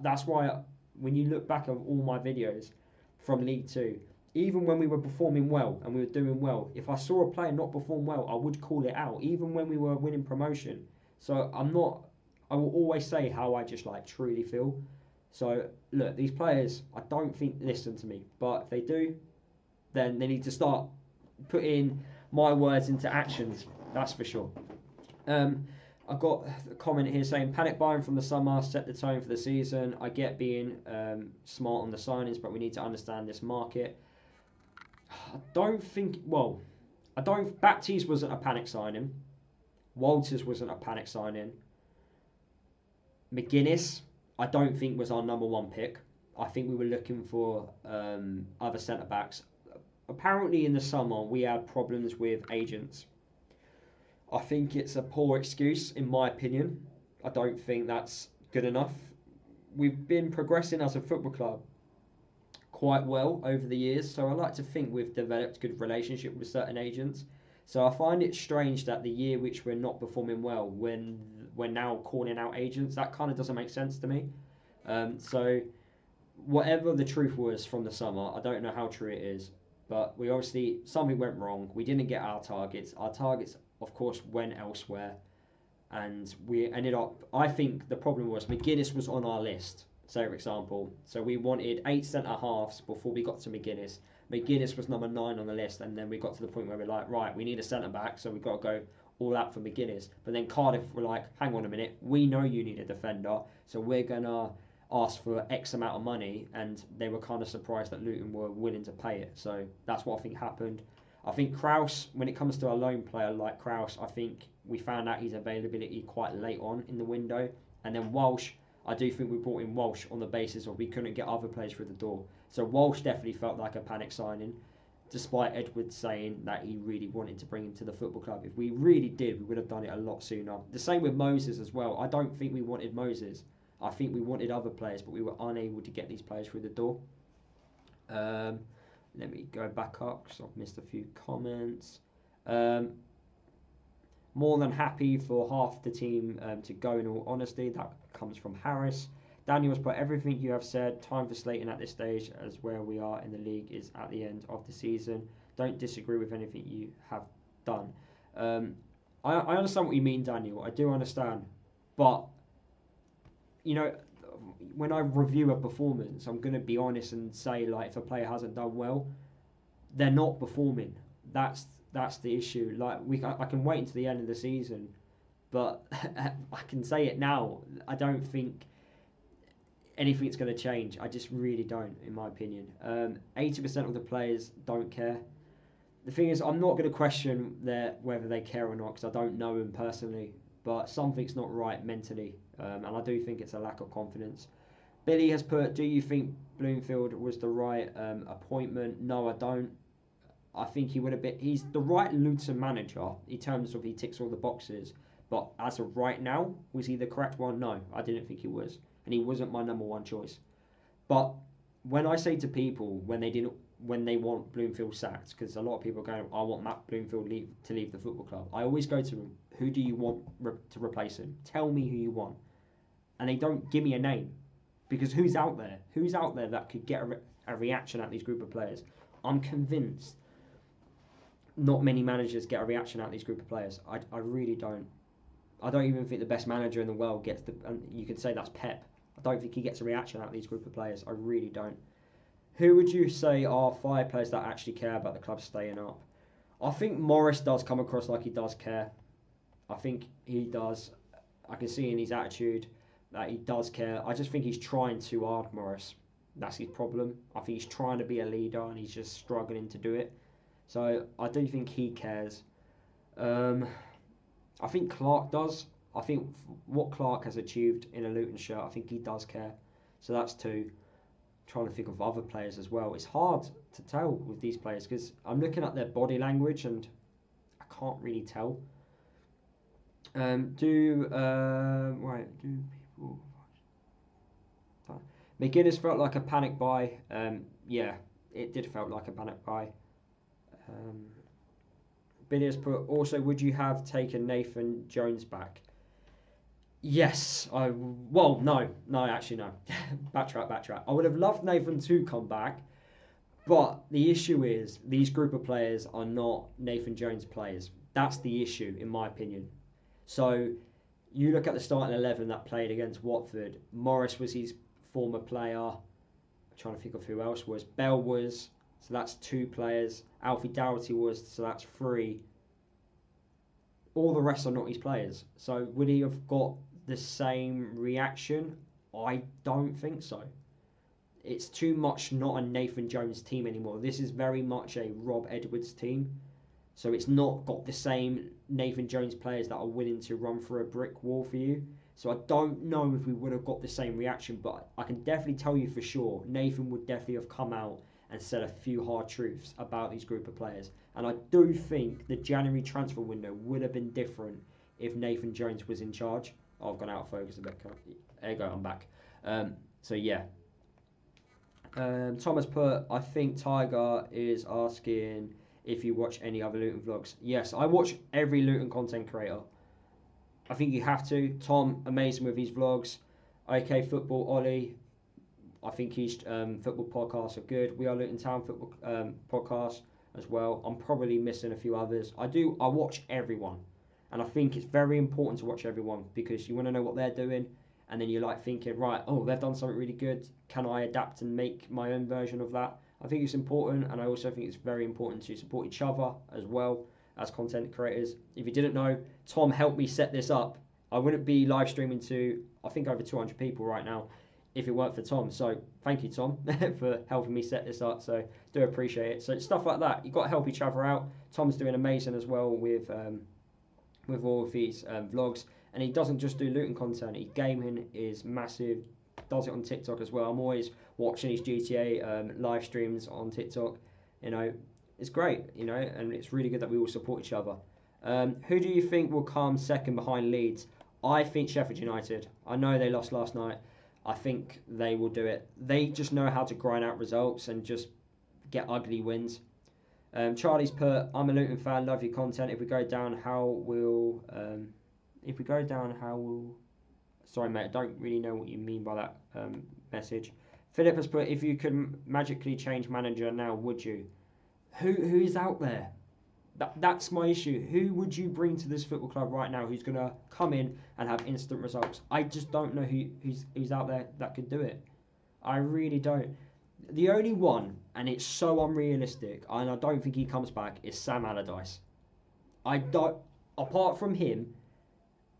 that's why when you look back at all my videos from League 2, even when we were performing well and we were doing well, if I saw a player not perform well, I would call it out, even when we were winning promotion. So I will always say how I just like truly feel. So look, these players, I don't think listen to me, but if they do, then they need to start putting my words into actions. That's for sure. I've got a comment here saying, panic buying from the summer set the tone for the season. I get being smart on the signings, but we need to understand this market. Baptiste wasn't a panic signing. Walters wasn't a panic signing. McGuinness, I don't think was our number one pick. I think we were looking for other centre-backs. Apparently in the summer we had problems with agents. I think it's a poor excuse, in my opinion. I don't think that's good enough. We've been progressing as a football club quite well over the years, so I like to think we've developed a good relationship with certain agents. So I find it strange that the year which we're not performing well, when we're now calling out agents, that kind of doesn't make sense to me. So whatever the truth was from the summer, I don't know how true it is, but we obviously, something went wrong. We didn't get our targets. Our targets, of course, went elsewhere, and we ended up, I think the problem was McGuinness was on our list, say for example. So we wanted 8 centre-halves before we got to McGuinness. McGuinness was number 9 on the list, and then we got to the point where we're like, right, we need a centre-back, so we've got to go all out for McGuinness. But then Cardiff were like, hang on a minute, we know you need a defender, so we're going to ask for X amount of money, and they were kind of surprised that Luton were willing to pay it. So that's what I think happened. I think Krause, when it comes to a lone player like Krause, I think we found out his availability quite late on in the window. And then Walsh, I do think we brought in Walsh on the basis of we couldn't get other players through the door. So Walsh definitely felt like a panic signing, despite Edward saying that he really wanted to bring him to the football club. If we really did, we would have done it a lot sooner. The same with Moses as well. I don't think we wanted Moses. I think we wanted other players, but we were unable to get these players through the door. Let me go back up because I've missed a few comments. More than happy for half the team to go, in all honesty. That comes from Harris. Daniel's put, everything you have said, time for slating at this stage as where we are in the league is at the end of the season. Don't disagree with anything you have done. I understand what you mean, Daniel. I do understand. But, you know, when I review a performance, I'm going to be honest and say, like, if a player hasn't done well, they're not performing. That's the issue. Like, I can wait until the end of the season, but I can say it now. I don't think anything's going to change. I just really don't, in my opinion. 80% of the players don't care. The thing is, I'm not going to question whether they care or not because I don't know them personally. But something's not right mentally, and I do think it's a lack of confidence. Billy has put, do you think Bloomfield was the right appointment? No, I don't. I think he would have been. He's the right Luton manager in terms of he ticks all the boxes. But as of right now, was he the correct one? No, I didn't think he was, and he wasn't my number one choice. But when I say to people when they want Bloomfield sacked, because a lot of people go, I want Matt Bloomfield to leave the football club. I always go to them, who do you want to replace him? Tell me who you want, and they don't give me a name, because who's out there? Who's out there that could get a reaction at these group of players? I'm convinced not many managers get a reaction out of these group of players. I really don't. I don't even think the best manager in the world gets and you could say that's Pep. I don't think he gets a reaction out of these group of players. I really don't. Who would you say are 5 players that actually care about the club staying up? I think Morris does come across like he does care. I think he does. I can see in his attitude that he does care. I just think he's trying too hard, Morris. That's his problem. I think he's trying to be a leader and he's just struggling to do it. So I do think he cares. I think Clark does. I think what Clark has achieved in a Luton shirt, I think he does care. So that's 2. Trying to think of other players as well. It's hard to tell with these players because I'm looking at their body language and I can't really tell. Do people? McGuinness felt like a panic buy. Yeah, it did felt like a panic buy. Billy has put, also, would you have taken Nathan Jones back? Yes. No, actually no. backtrack. I would have loved Nathan to come back, but the issue is these group of players are not Nathan Jones players. That's the issue, in my opinion. So you look at the starting 11 that played against Watford. Morris was his former player. I'm trying to think of who else was. Bell was. So that's 2 players. Alfie Dougherty was, so that's 3. All the rest are not his players. So would he have got the same reaction? I don't think so. It's too much not a Nathan Jones team anymore. This is very much a Rob Edwards team. So it's not got the same Nathan Jones players that are willing to run through a brick wall for you. So I don't know if we would have got the same reaction, but I can definitely tell you for sure, Nathan would definitely have come out and said a few hard truths about these group of players. And I do think the January transfer window would have been different if Nathan Jones was in charge. Oh, I've gone out of focus a bit. There you go, I'm back. So yeah. Thomas put, I think Tiger is asking if you watch any other Luton vlogs. Yes, I watch every Luton content creator. I think you have to. Tom, amazing with his vlogs. OK Football, Ollie. I think his football podcasts are good. We Are Luton Town football podcast as well. I'm probably missing a few others. I watch everyone. And I think it's very important to watch everyone because you want to know what they're doing. And then you're like thinking, right, they've done something really good. Can I adapt and make my own version of that? I think it's important. And I also think it's very important to support each other as well as content creators. If you didn't know, Tom helped me set this up. I wouldn't be live streaming to, I think, over 200 people right now if it weren't for Tom. So thank you, Tom, for helping me set this up. So do appreciate it. So stuff like that, you've got to help each other out. Tom's doing amazing as well with all of these vlogs. And he doesn't just do Luton content. His gaming is massive. Does it on TikTok as well. I'm always watching his GTA live streams on TikTok. You know, it's great, you know, and it's really good that we all support each other. Who do you think will come second behind Leeds? I think Sheffield United. I know they lost last night. I think they will do it. They just know how to grind out results and just get ugly wins. Charlie's put, I'm a Luton fan, love your content. If we go down, how will... Sorry, mate, I don't really know what you mean by that message. Philip has put, if you could magically change manager now, would you? Who's out there? That's my issue. Who would you bring to this football club right now who's going to come in and have instant results? I just don't know who's out there that could do it. I really don't. The only one, and it's so unrealistic, and I don't think he comes back, is Sam Allardyce. Apart from him,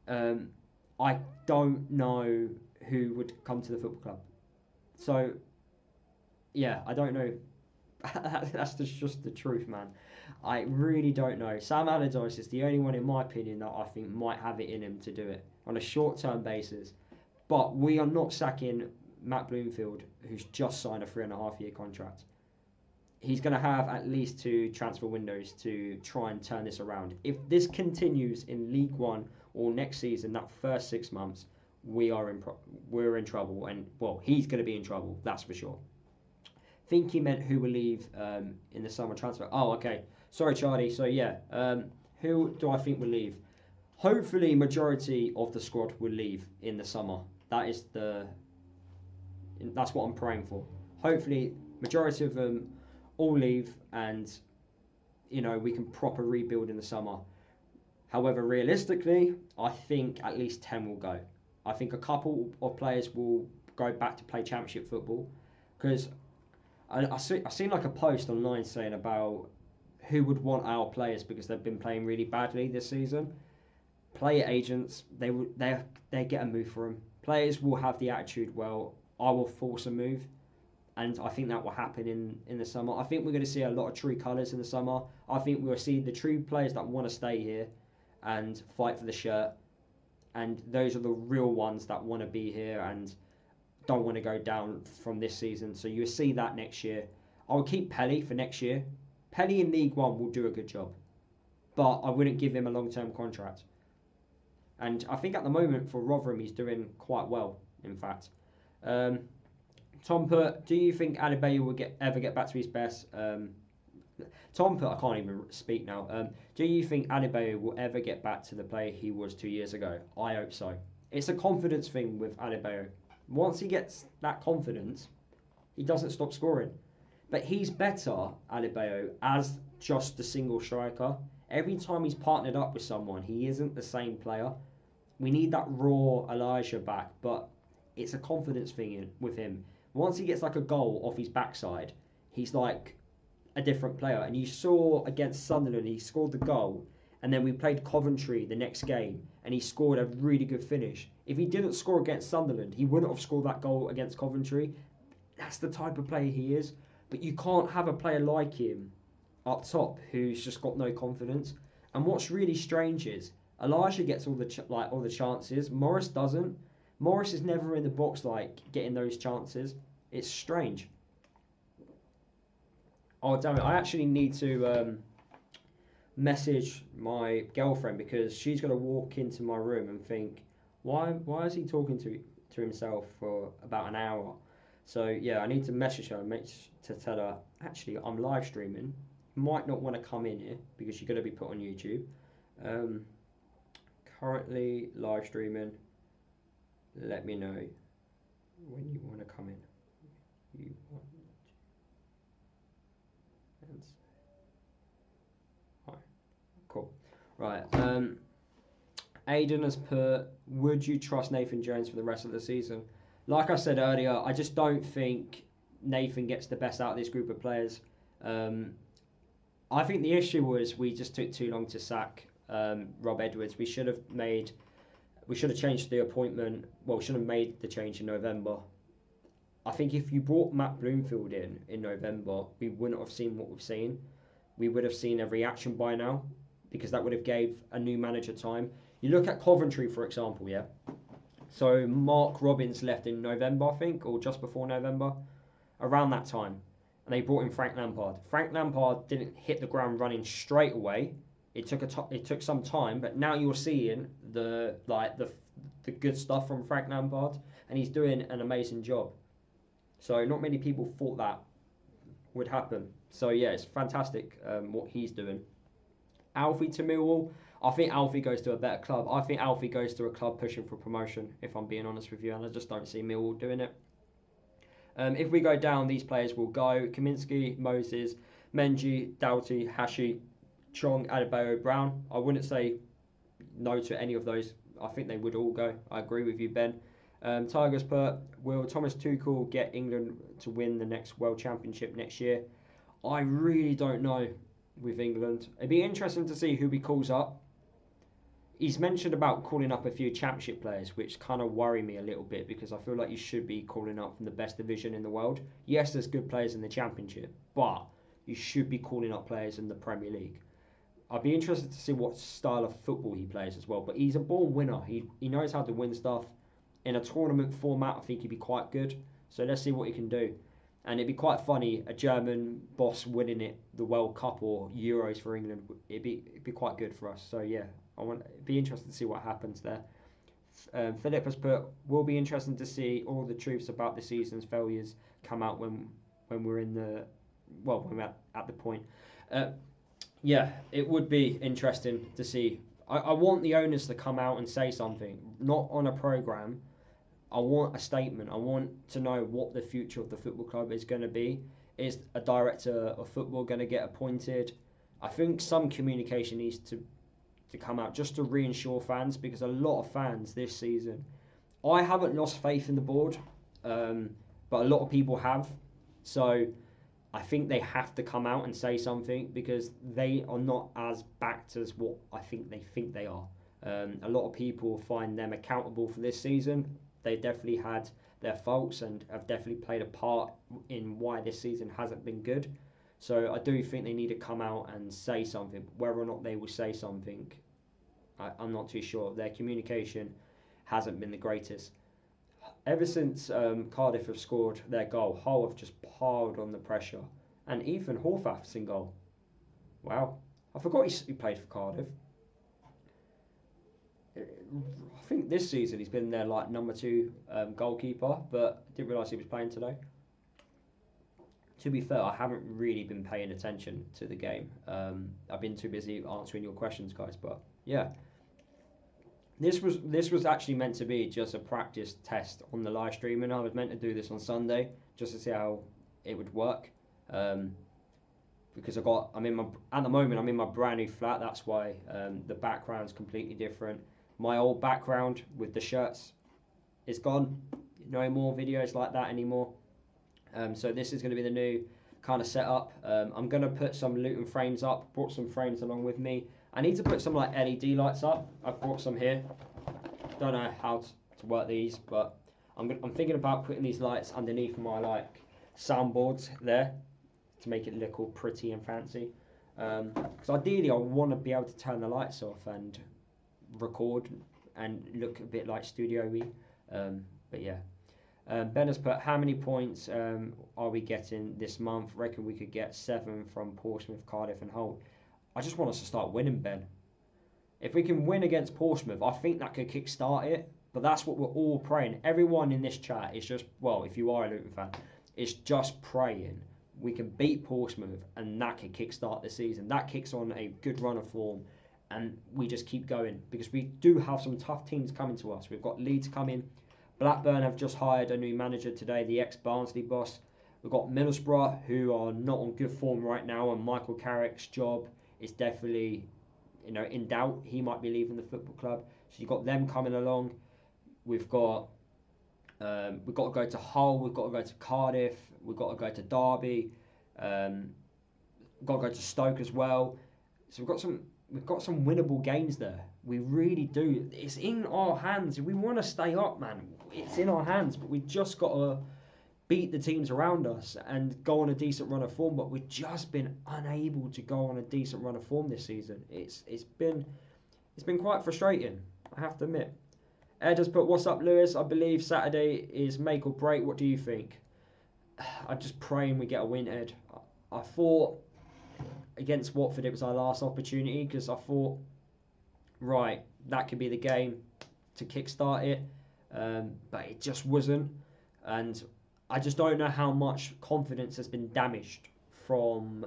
I don't know who would come to the football club. So yeah, I don't know. That's just the truth, man. I really don't know. Sam Allardyce is the only one, in my opinion, that I think might have it in him to do it on a short-term basis. But we are not sacking Matt Bloomfield, who's just signed a 3.5-year contract. He's going to have at least 2 transfer windows to try and turn this around. If this continues in League One or next season, that first 6 months, we're in trouble, and well, he's going to be in trouble. That's for sure. Think he meant who will leave in the summer transfer. Oh, okay. Sorry, Charlie. So yeah, who do I think will leave? Hopefully, majority of the squad will leave in the summer. That's what I'm praying for. Hopefully, majority of them all leave, and we can proper rebuild in the summer. However, realistically, I think at least 10 will go. I think a couple of players will go back to play Championship football, because I seen like a post online saying about who would want our players because they've been playing really badly this season. Player agents, they get a move for them. Players will have the attitude, well, I will force a move, and I think that will happen in the summer. I think we're going to see a lot of true colours in the summer. I think we'll see the true players that want to stay here and fight for the shirt, and those are the real ones that want to be here and don't want to go down from this season. So you'll see that next year. I'll keep Pelly for next year. Pelly in League One will do a good job, but I wouldn't give him a long-term contract. And I think at the moment for Rotherham, he's doing quite well, in fact. Tom put, do you think Adebayo will ever get back to his best? Tom put, I can't even speak now. Do you think Adebayo will ever get back to the player he was 2 years ago? I hope so. It's a confidence thing with Adebayo. Once he gets that confidence, he doesn't stop scoring. But he's better, Adebayo, as just a single striker. Every time he's partnered up with someone, he isn't the same player. We need that raw Elijah back, but it's a confidence thing with him. Once he gets like a goal off his backside, he's like a different player. And you saw against Sunderland, he scored the goal, and then we played Coventry the next game, and he scored a really good finish. If he didn't score against Sunderland, he wouldn't have scored that goal against Coventry. That's the type of player he is. But you can't have a player like him up top who's just got no confidence. And what's really strange is Elijah gets all the chances. Morris doesn't. Morris is never in the box getting those chances. It's strange. Oh damn it! I actually need to message my girlfriend because she's going to walk into my room and think, why is he talking to himself for about an hour? So yeah, I need to message her and to tell her, actually, I'm live streaming. You might not want to come in here because you're going to be put on YouTube. Currently live streaming. Let me know when you want to come in. You want to. And hi. Cool. Right. Aidan has put, would you trust Nathan Jones for the rest of the season? Like I said earlier, I just don't think Nathan gets the best out of this group of players. I think the issue was we just took too long to sack Rob Edwards. We should have changed the appointment. Well, we should have made the change in November. I think if you brought Matt Bloomfield in November, we wouldn't have seen what we've seen. We would have seen a reaction by now because that would have gave a new manager time. You look at Coventry, for example, yeah? So Mark Robbins left in November, I think, or just before November, around that time. And they brought in Frank Lampard. Frank Lampard didn't hit the ground running straight away. It took some time, but now you're seeing the good stuff from Frank Lampard, and he's doing an amazing job. So not many people thought that would happen. So yeah, it's fantastic what he's doing. Alfie to Millwall. I think Alfie goes to a better club. I think Alfie goes to a club pushing for promotion, if I'm being honest with you, and I just don't see Millwall doing it. If we go down, these players will go. Kaminsky, Moses, Menji, Doughty, Hashi, Chong, Adebayo, Brown. I wouldn't say no to any of those. I think they would all go. I agree with you, Ben. Tigers put, will Thomas Tuchel get England to win the next World Championship next year? I really don't know with England. It'd be interesting to see who he calls up. he's mentioned about calling up a few championship players, which kind of worry me a little bit because I feel like you should be calling up from the best division in the world. Yes, there's good players in the championship, but you should be calling up players in the Premier League. I'd be interested to see what style of football he plays as well. But he's a born winner. He knows how to win stuff. In a tournament format, I think he'd be quite good. So let's see what he can do. And it'd be quite funny, a German boss winning the World Cup or Euros for England. It'd be quite good for us. So yeah, it'd be interesting to see what happens there. Philip has put, will be interesting to see all the truths about the season's failures come out when we're in the, well, when we're at the point. Yeah, it would be interesting to see. I want the owners to come out and say something, not on a programme. I want a statement. I want to know what the future of the football club is going to be. Is a director of football going to get appointed? I think some communication needs to come out just to reassure fans, because a lot of fans this season, I haven't lost faith in the board, but a lot of people have. So I think they have to come out and say something, because they are not as backed as what I think they are. A lot of people find them accountable for this season. They definitely had their faults and have definitely played a part in why this season hasn't been good. So I do think they need to come out and say something. Whether or not they will say something, I'm not too sure. Their communication hasn't been the greatest. Ever since Cardiff have scored their goal, Hull have just piled on the pressure. And Ethan Horvath's in goal. Wow. I forgot he played for Cardiff. I think this season he's been their number 2 goalkeeper, but I didn't realise he was playing today. To be fair, I haven't really been paying attention to the game. I've been too busy answering your questions, guys. But yeah, this was actually meant to be just a practice test on the live stream, and I was meant to do this on Sunday just to see how it would work. Because at the moment I'm in my brand new flat. That's why the background's completely different. My old background with the shirts is gone. No more videos like that anymore. So this is going to be the new kind of setup. I'm going to put some Luton frames up. Brought some frames along with me. I need to put some LED lights up. I've brought some here. Don't know how to work these, but I'm thinking about putting these lights underneath my soundboards there to make it look all pretty and fancy. Because ideally I want to be able to turn the lights off and record and look a bit like studio-y. But yeah. Ben has put, how many points are we getting this month? Reckon we could get 7 from Portsmouth, Cardiff and Hull. I just want us to start winning, Ben. If we can win against Portsmouth, I think that could kickstart it. But that's what we're all praying. Everyone in this chat is just, well, if you are a Luton fan, it's just praying we can beat Portsmouth and that can kickstart the season. That kicks on a good run of form and we just keep going, because we do have some tough teams coming to us. We've got Leeds coming. Blackburn have just hired a new manager today, the ex-Barnsley boss. We've got Middlesbrough, who are not on good form right now, and Michael Carrick's job is definitely, in doubt. He might be leaving the football club. So you've got them coming along. We've got to go to Hull. We've got to go to Cardiff. We've got to go to Derby. We've got to go to Stoke as well. So we've got some winnable games there. We really do. It's in our hands. If we want to stay up, man, it's in our hands. But we've just got to beat the teams around us and go on a decent run of form. But we've just been unable to go on a decent run of form this season. It's been quite frustrating, I have to admit. Ed has put, what's up, Lewis? I believe Saturday is make or break. What do you think? I'm just praying we get a win, Ed. I thought against Watford it was our last opportunity, because I thought, right, that could be the game to kickstart it, but it just wasn't. And I just don't know how much confidence has been damaged from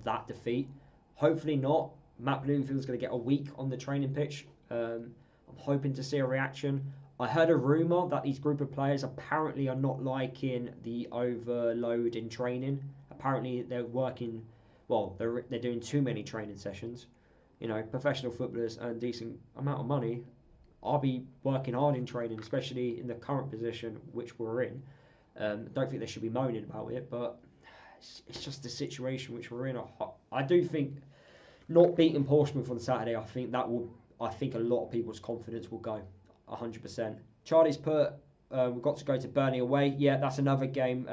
that defeat. Hopefully not. Matt Bloomfield's going to get a week on the training pitch. I'm hoping to see a reaction. I heard a rumour that these group of players apparently are not liking the overload in training. Apparently they're working, well, they're doing too many training sessions. Professional footballers earn a decent amount of money. I'll be working hard in training, especially in the current position which we're in. Don't think they should be moaning about it, but it's just the situation which we're in. I do think not beating Portsmouth on Saturday, I think that will I think a lot of people's confidence will go 100%. Charlie's put, we've got to go to Burnley away. Yeah, that's another game,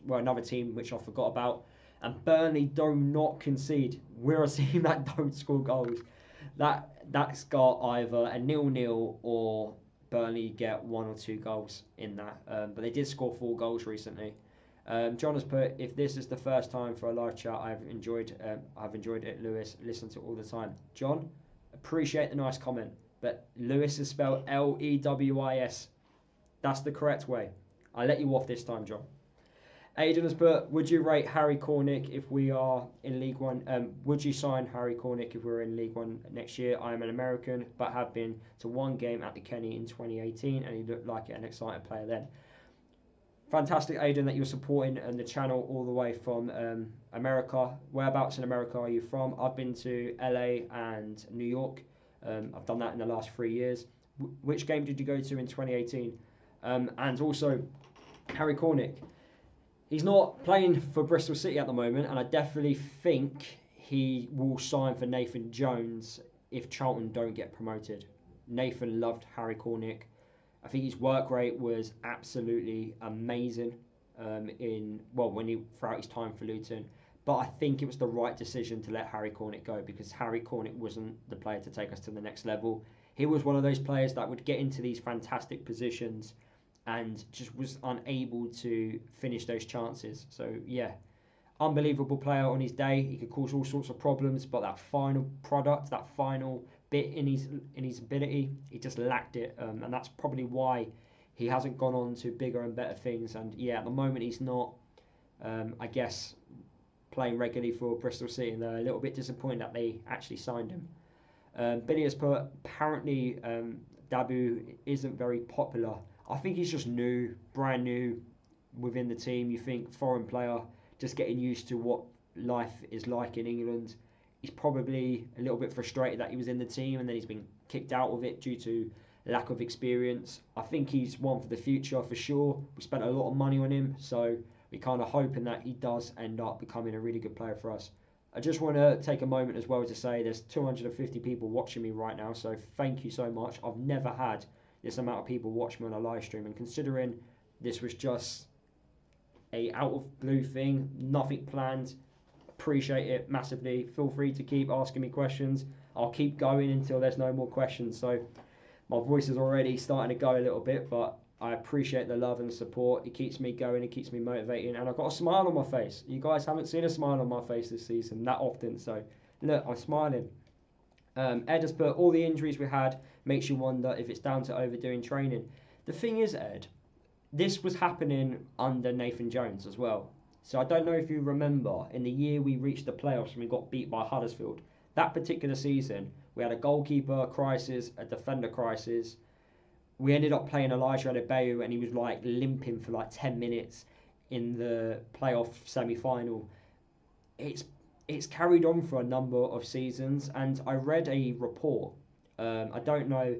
another team which I forgot about. And Burnley do not concede. We're a team that don't score goals. That's got either a 0-0 or Burnley get 1 or 2 goals in that. But they did score 4 goals recently. John has put, if this is the first time for a live chat, I've enjoyed it, Lewis. Listen to it all the time. John, appreciate the nice comment, but Lewis is spelled Lewis. That's the correct way. I let you off this time, John. Aidan has put, would you rate Harry Cornick if we are in League One? Would you sign Harry Cornick if we're in League One next year? I am an American, but have been to one game at the Kenny in 2018, and he looked like an exciting player then. Fantastic, Aidan, that you're supporting the channel all the way from America. Whereabouts in America are you from? I've been to LA and New York. I've done that in the last 3 years. Which game did you go to in 2018? And also, Harry Cornick. He's not playing for Bristol City at the moment, and I definitely think he will sign for Nathan Jones if Charlton don't get promoted. Nathan loved Harry Cornick. I think his work rate was absolutely amazing throughout his time for Luton. But I think it was the right decision to let Harry Cornick go, because Harry Cornick wasn't the player to take us to the next level. He was one of those players that would get into these fantastic positions and just was unable to finish those chances. So yeah, unbelievable player on his day. He could cause all sorts of problems, but that final product, that final bit in his ability, he just lacked it, and that's probably why he hasn't gone on to bigger and better things. And yeah, at the moment he's not, I guess, playing regularly for Bristol City, and they're a little bit disappointed that they actually signed him. Billy has put, apparently Dabu isn't very popular. I think he's just brand new within the team. You think foreign player, just getting used to what life is like in England. He's probably a little bit frustrated that he was in the team and then he's been kicked out of it due to lack of experience. I think he's one for the future for sure. We spent a lot of money on him, so we're kind of hoping that he does end up becoming a really good player for us. I just want to take a moment as well to say there's 250 people watching me right now, so thank you so much. I've never had this amount of people watch me on a live stream, and considering this was just a out of blue thing, nothing planned, appreciate it massively. Feel free to keep asking me questions. I'll keep going until there's no more questions. So my voice is already starting to go a little bit, but I appreciate the love and the support. It keeps me going, it keeps me motivating, and I've got a smile on my face. You guys haven't seen a smile on my face this season that often, so look, I'm smiling. Ed has put, all the injuries we had makes you wonder if it's down to overdoing training. The thing is, Ed, this was happening under Nathan Jones as well. So I don't know if you remember, in the year we reached the playoffs and we got beat by Huddersfield, that particular season, we had a goalkeeper crisis, a defender crisis. We ended up playing Elijah Adebayo and he was like limping for like 10 minutes in the playoff semi-final. It's carried on for a number of seasons, and I read a report. I don't know.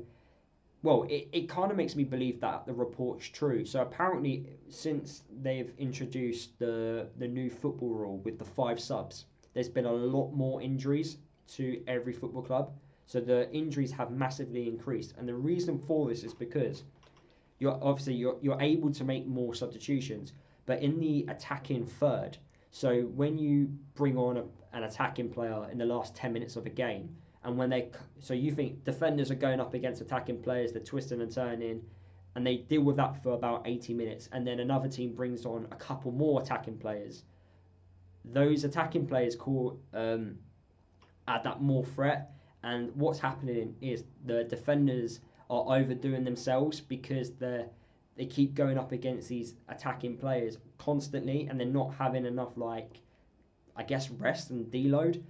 Well, it kind of makes me believe that the report's true. So apparently, since they've introduced the new football rule with the 5 subs, there's been a lot more injuries to every football club. So the injuries have massively increased, and the reason for this is because you're able to make more substitutions, but in the attacking third. So when you bring on an attacking player in the last 10 minutes of a game, and so you think defenders are going up against attacking players, they're twisting and turning, and they deal with that for about 80 minutes, and then another team brings on a couple more attacking players. Those attacking players add that more threat, and what's happening is the defenders are overdoing themselves because they keep going up against these attacking players constantly, and they're not having enough, rest and deload.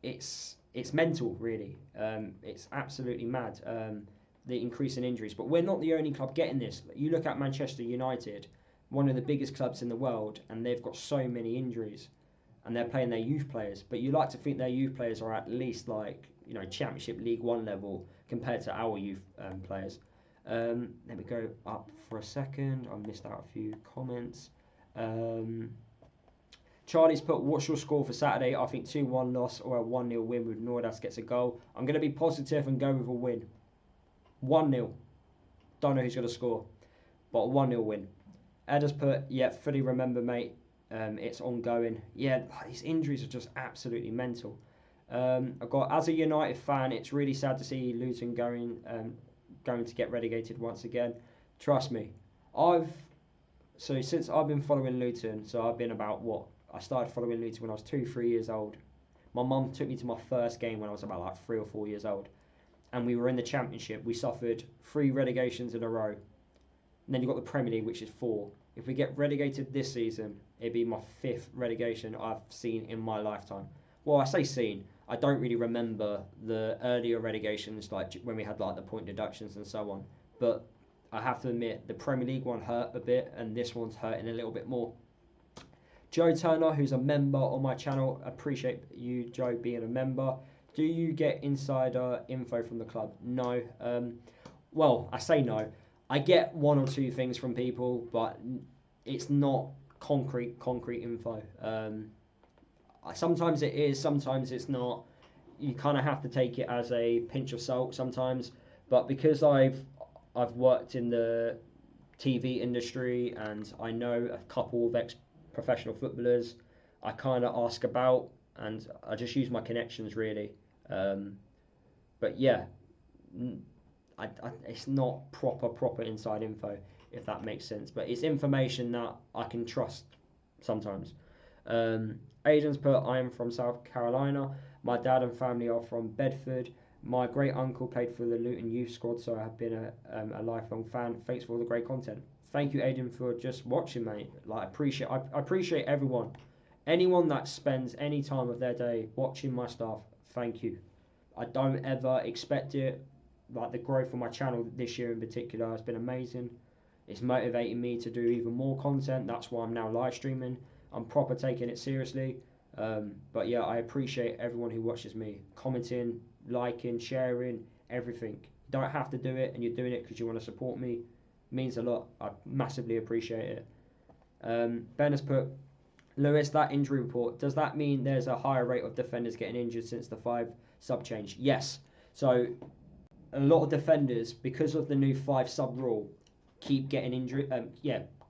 It's mental, really. It's absolutely mad, the increase in injuries. But we're not the only club getting this. You look at Manchester United, one of the biggest clubs in the world, and they've got so many injuries, and they're playing their youth players. But you like to think their youth players are at least Championship League One level compared to our youth players. Let me go up for a second. I missed out a few comments. Charlie's put, what's your score for Saturday? I think 2-1 loss or a 1-0 win with Nordas gets a goal. I'm going to be positive and go with a win. 1-0. Don't know who's going to score, but a 1-0 win. Ed has put, yeah, fully remember, mate. It's ongoing. Yeah, these injuries are just absolutely mental. I've got, as a United fan, it's really sad to see Luton going to get relegated once again. Trust me, since I've been following Luton, so I've been about I started following Luton when I was 2-3 years old. My mum took me to my first game when I was about like 3 or 4 years old, and we were in the Championship. We suffered 3 relegations in a row, and then you've got the Premier League, which is 4. If we get relegated this season, it'd be my 5th relegation I've seen in my lifetime. Well, I say seen. I don't really remember the earlier relegations, like when we had like the point deductions and so on. But I have to admit, the Premier League one hurt a bit, and this one's hurting a little bit more. Joe Turner, who's a member on my channel, appreciate you, Joe, being a member. Do you get insider info from the club? No. Well, I say no. I get 1 or 2 things from people, but it's not concrete info. Sometimes it is, sometimes it's not. You kind of have to take it as a pinch of salt sometimes. But because I've worked in the TV industry and I know a couple of ex-professional footballers, I kind of ask about, and I just use my connections really. But yeah, it's not proper inside info, if that makes sense. But it's information that I can trust sometimes. Aiden's put, I am from South Carolina. My dad and family are from Bedford. My great uncle played for the Luton youth squad, so I have been a lifelong fan. Thanks for all the great content. Thank you, Aiden, for just watching, mate. Like, I appreciate everyone. Anyone that spends any time of their day watching my stuff, thank you. I don't ever expect it. Like, the growth of my channel this year in particular has been amazing. It's motivating me to do even more content. That's why I'm now live streaming. I'm proper taking it seriously. But yeah, I appreciate everyone who watches me, commenting, liking, sharing, everything. You don't have to do it, and you're doing it because you want to support me. It means a lot. I massively appreciate it. Ben has put, Lewis, that injury report, does that mean there's a higher rate of defenders getting injured since the 5 sub change? Yes. So a lot of defenders, because of the new 5 sub rule, keep getting injured.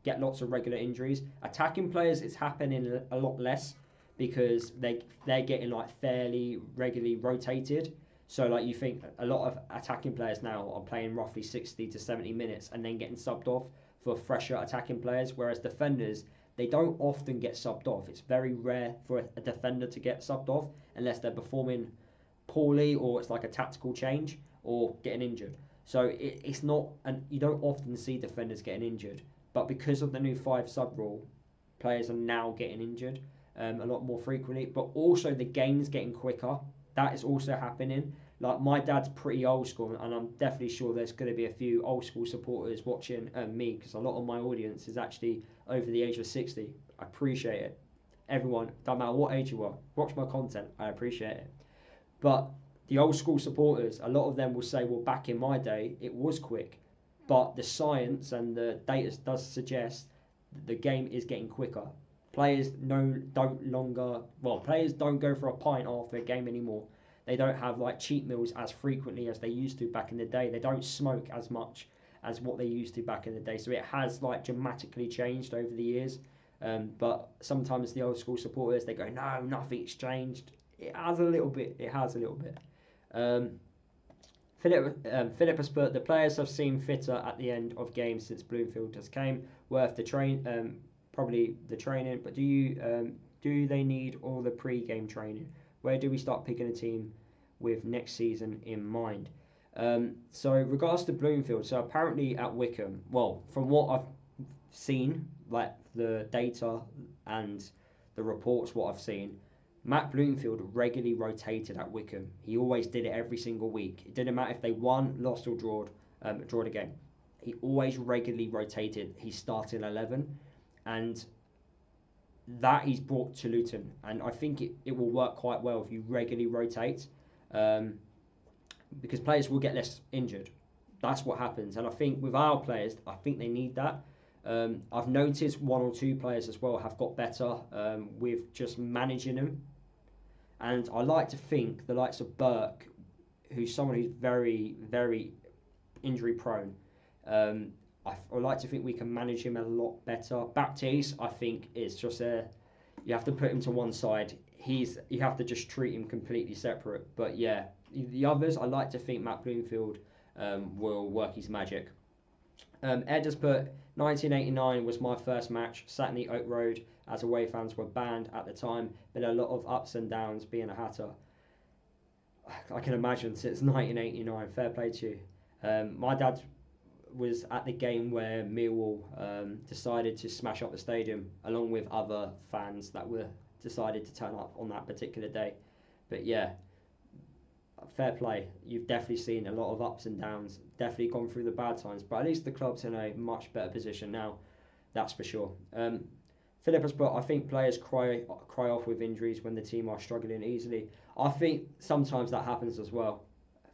Get lots of regular injuries. Attacking players, it's happening a lot less because they're getting like fairly regularly rotated. So like you think a lot of attacking players now are playing roughly 60 to 70 minutes and then getting subbed off for fresher attacking players, whereas defenders, they don't often get subbed off. It's very rare for a defender to get subbed off unless they're performing poorly or it's like a tactical change or getting injured. So it's not, and you don't often see defenders getting injured. But because of the new 5 sub rule, players are now getting injured a lot more frequently. But also the game's getting quicker. That is also happening. Like, my dad's pretty old school, and I'm definitely sure there's going to be a few old school supporters watching me, because a lot of my audience is actually over the age of 60. I appreciate it. Everyone, don't matter what age you are, watch my content. I appreciate it. But the old school supporters, a lot of them will say, well, back in my day, it was quick. But the science and the data does suggest that the game is getting quicker. Players don't go for a pint after a game anymore. They don't have like cheat meals as frequently as they used to back in the day. They don't smoke as much as what they used to back in the day. So it has like dramatically changed over the years. But sometimes the old school supporters, they go, no, nothing's changed. It has a little bit. Philip has put, the players have seemed fitter at the end of games since Bloomfield has came. Worth the probably the training. But do they need all the pre-game training? Where do we start picking a team with next season in mind? So regards to Bloomfield, so apparently at Wickham, well, from what I've seen, like the data and the reports, what I've seen, Matt Bloomfield regularly rotated at Wickham. He always did it every single week. It didn't matter if they won, lost or drawed the game. He always regularly rotated his starting 11, and that he's brought to Luton. And I think it will work quite well if you regularly rotate, because players will get less injured. That's what happens. And I think with our players, I think they need that. I've noticed one or two players as well have got better with just managing them, and I like to think the likes of Burke, who's someone who's very, very injury prone. I like to think we can manage him a lot better. Baptiste, I think, is just you have to put him to one side. You have to just treat him completely separate. But yeah, the others, I like to think Matt Bloomfield will work his magic. Ed has put 1989 was my first match, sat in the Oak Road as away fans were banned at the time. Been a lot of ups and downs being a Hatter. I can imagine since 1989. Fair play to you. My dad was at the game where Millwall decided to smash up the stadium, along with other fans that were decided to turn up on that particular day. But yeah, fair play. You've definitely seen a lot of ups and downs. Definitely gone through the bad times, but at least the club's in a much better position now. That's for sure. Philip has put, I think players cry off with injuries when the team are struggling easily. I think sometimes that happens as well,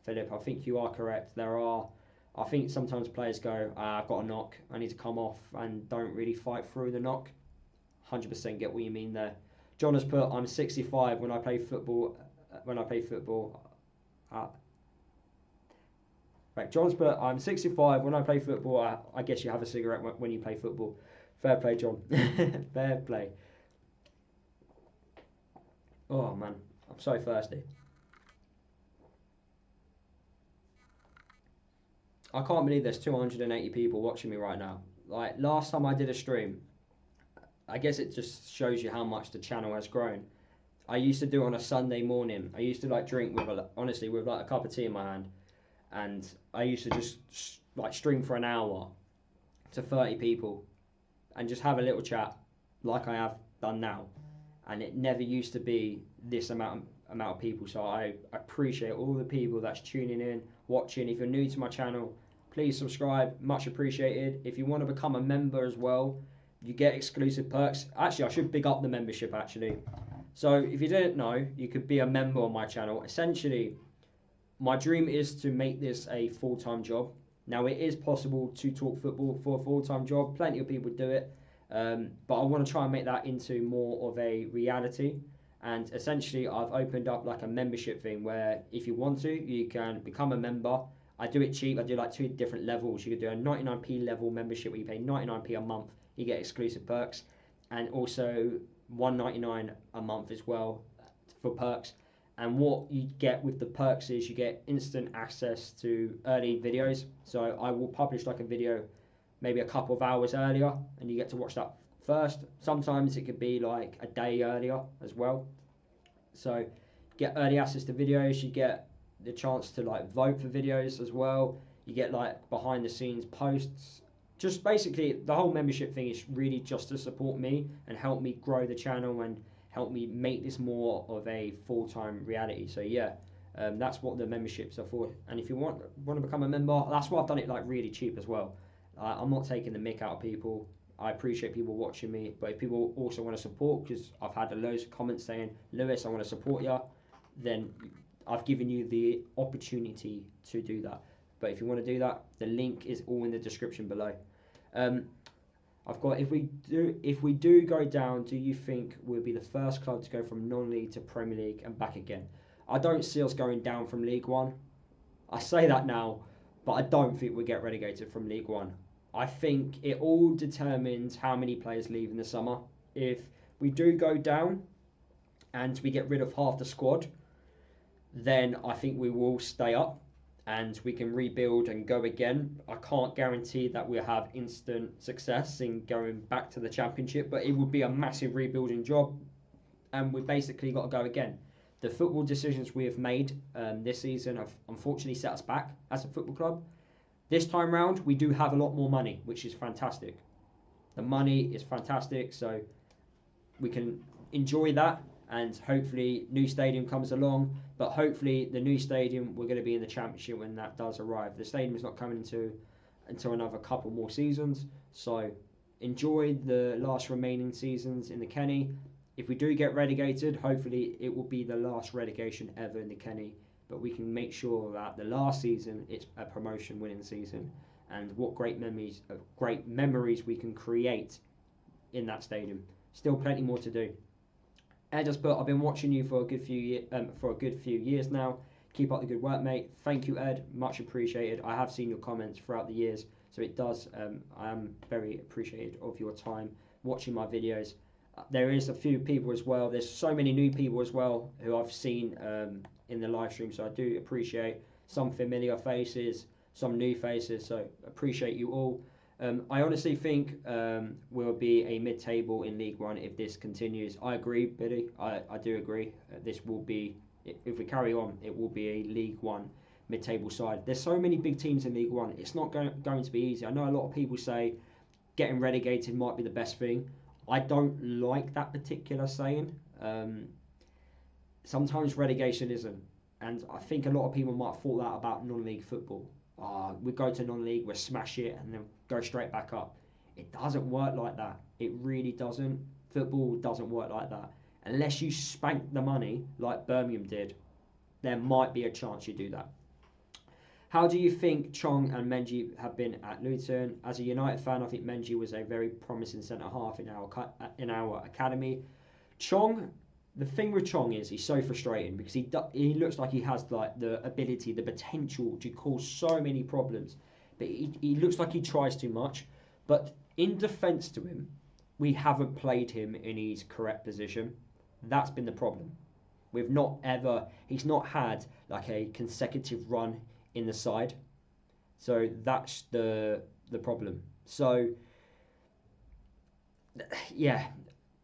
Philip. I think you are correct. I think sometimes players go, I've got a knock, I need to come off, and don't really fight through the knock. 100% get what you mean there. John has put, I'm 65 when I play football. Right, John's put, I'm 65 when I play football. I guess you have a cigarette when you play football. Fair play, John. Fair play. Oh man, I'm so thirsty. I can't believe there's 280 people watching me right now. Like last time I did a stream, I guess it just shows you how much the channel has grown. I used to do it on a Sunday morning. I used to like drink with honestly with like a cup of tea in my hand, and I used to just like stream for an hour to 30 people, and just have a little chat, like I have done now. And it never used to be this amount of people. So I appreciate all the people that's tuning in, watching. If you're new to my channel, please subscribe, much appreciated. If you want to become a member as well, you get exclusive perks. Actually, I should big up the membership actually. So if you didn't know, you could be a member on my channel. Essentially, my dream is to make this a full-time job. Now it is possible to talk football for a full-time job. Plenty of people do it. But I want to try and make that into more of a reality. And essentially, I've opened up like a membership thing where if you want to, you can become a member. I do it cheap. I do like 2 different levels. You could do a 99p level membership where you pay 99p a month. You get exclusive perks, and also 199 a month as well for perks. And what you get with the perks is you get instant access to early videos. So I will publish like a video maybe a couple of hours earlier, and you get to watch that first. Sometimes it could be like a day earlier as well. So you get early access to videos, you get the chance to like vote for videos as well. You get like behind the scenes posts. Just basically the whole membership thing is really just to support me and help me grow the channel and help me make this more of a full-time reality. So yeah, that's what the memberships are for. And if you want to become a member, that's why I've done it like really cheap as well. I'm not taking the mick out of people. I appreciate people watching me, but if people also want to support, because I've had loads of comments saying, Lewis, I want to support you, then I've given you the opportunity to do that. But if you want to do that, the link is all in the description below. I've got, if we do go down, do you think we'll be the first club to go from non-league to Premier League and back again? I don't see us going down from League One. I say that now, but I don't think we'll get relegated from League One. I think it all determines how many players leave in the summer. If we do go down and we get rid of half the squad, then I think we will stay up and we can rebuild and go again. I can't guarantee that we'll have instant success in going back to the Championship, but it would be a massive rebuilding job, and we've basically got to go again. The football decisions we have made this season have unfortunately set us back as a football club. This time round, we do have a lot more money, which is fantastic. The money is fantastic, so we can enjoy that, and hopefully new stadium comes along. But hopefully the new stadium, we're going to be in the Championship when that does arrive. The stadium is not coming until another couple more seasons, so enjoy the last remaining seasons in the Kenny. If we do get relegated, hopefully it will be the last relegation ever in the Kenny. But we can make sure that the last season it's a promotion winning season, and what great memories we can create in that stadium. Still plenty more to do. Ed has put, I've been watching you for a good few years now. Keep up the good work, mate. Thank you, Ed. Much appreciated. I have seen your comments throughout the years, so it does. I am very appreciative of your time watching my videos. There is a few people as well. There's so many new people as well who I've seen in the live stream, so I do appreciate some familiar faces, some new faces, so appreciate you all. I honestly think we'll be a mid-table in League One if this continues. I agree, Billy. I do agree. This will be, if we carry on, it will be a League One mid-table side. There's so many big teams in League One. It's not going to be easy. I know a lot of people say getting relegated might be the best thing. I don't like that particular saying. Sometimes relegation isn't. And I think a lot of people might have thought that about non-league football. We go to non-league, we smash it, and then go straight back up. It doesn't work like that. It really doesn't. Football doesn't work like that. Unless you spank the money like Birmingham did, there might be a chance you do that. How do you think Chong and Meni have been at Luton? As a United fan, I think Meni was a very promising centre-half in our academy. Chong, the thing with Chong is he's so frustrating because he looks like he has like the ability, the potential to cause so many problems, but he looks like he tries too much. But in defence to him, we haven't played him in his correct position. That's been the problem. He's not had like a consecutive run in the side, so that's the problem. So yeah,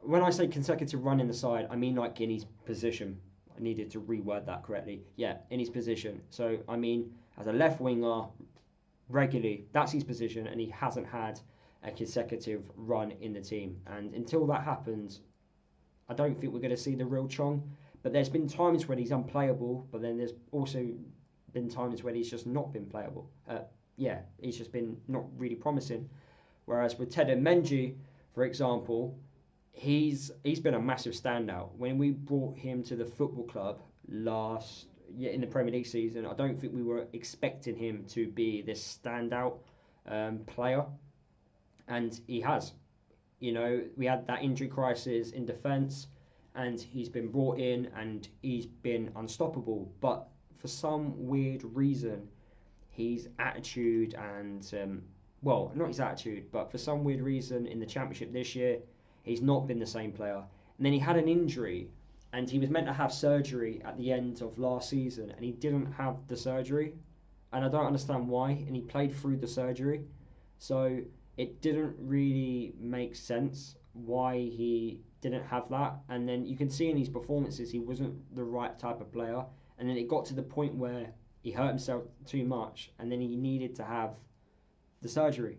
when I say consecutive run in the side, I mean like in his position. I needed to reword that correctly. Yeah, in his position. So I mean as a left winger regularly, that's his position, and he hasn't had a consecutive run in the team. And until that happens, I don't think we're going to see the real Chong. But there's been times when he's unplayable, but then there's also been times when he's just not been playable. He's just been not really promising. Whereas with Ted and Meni, for example, he's been a massive standout. When we brought him to the football club in the Premier League season, I don't think we were expecting him to be this standout player, and he has. You know, we had that injury crisis in defence, and he's been brought in and he's been unstoppable. But for some weird reason, his attitude and, not his attitude, but for some weird reason in the Championship this year, he's not been the same player. And then he had an injury, and he was meant to have surgery at the end of last season, and he didn't have the surgery. And I don't understand why, and he played through the surgery. So it didn't really make sense why he didn't have that. And then you can see in his performances, he wasn't the right type of player. And then it got to the point where he hurt himself too much, and then he needed to have the surgery.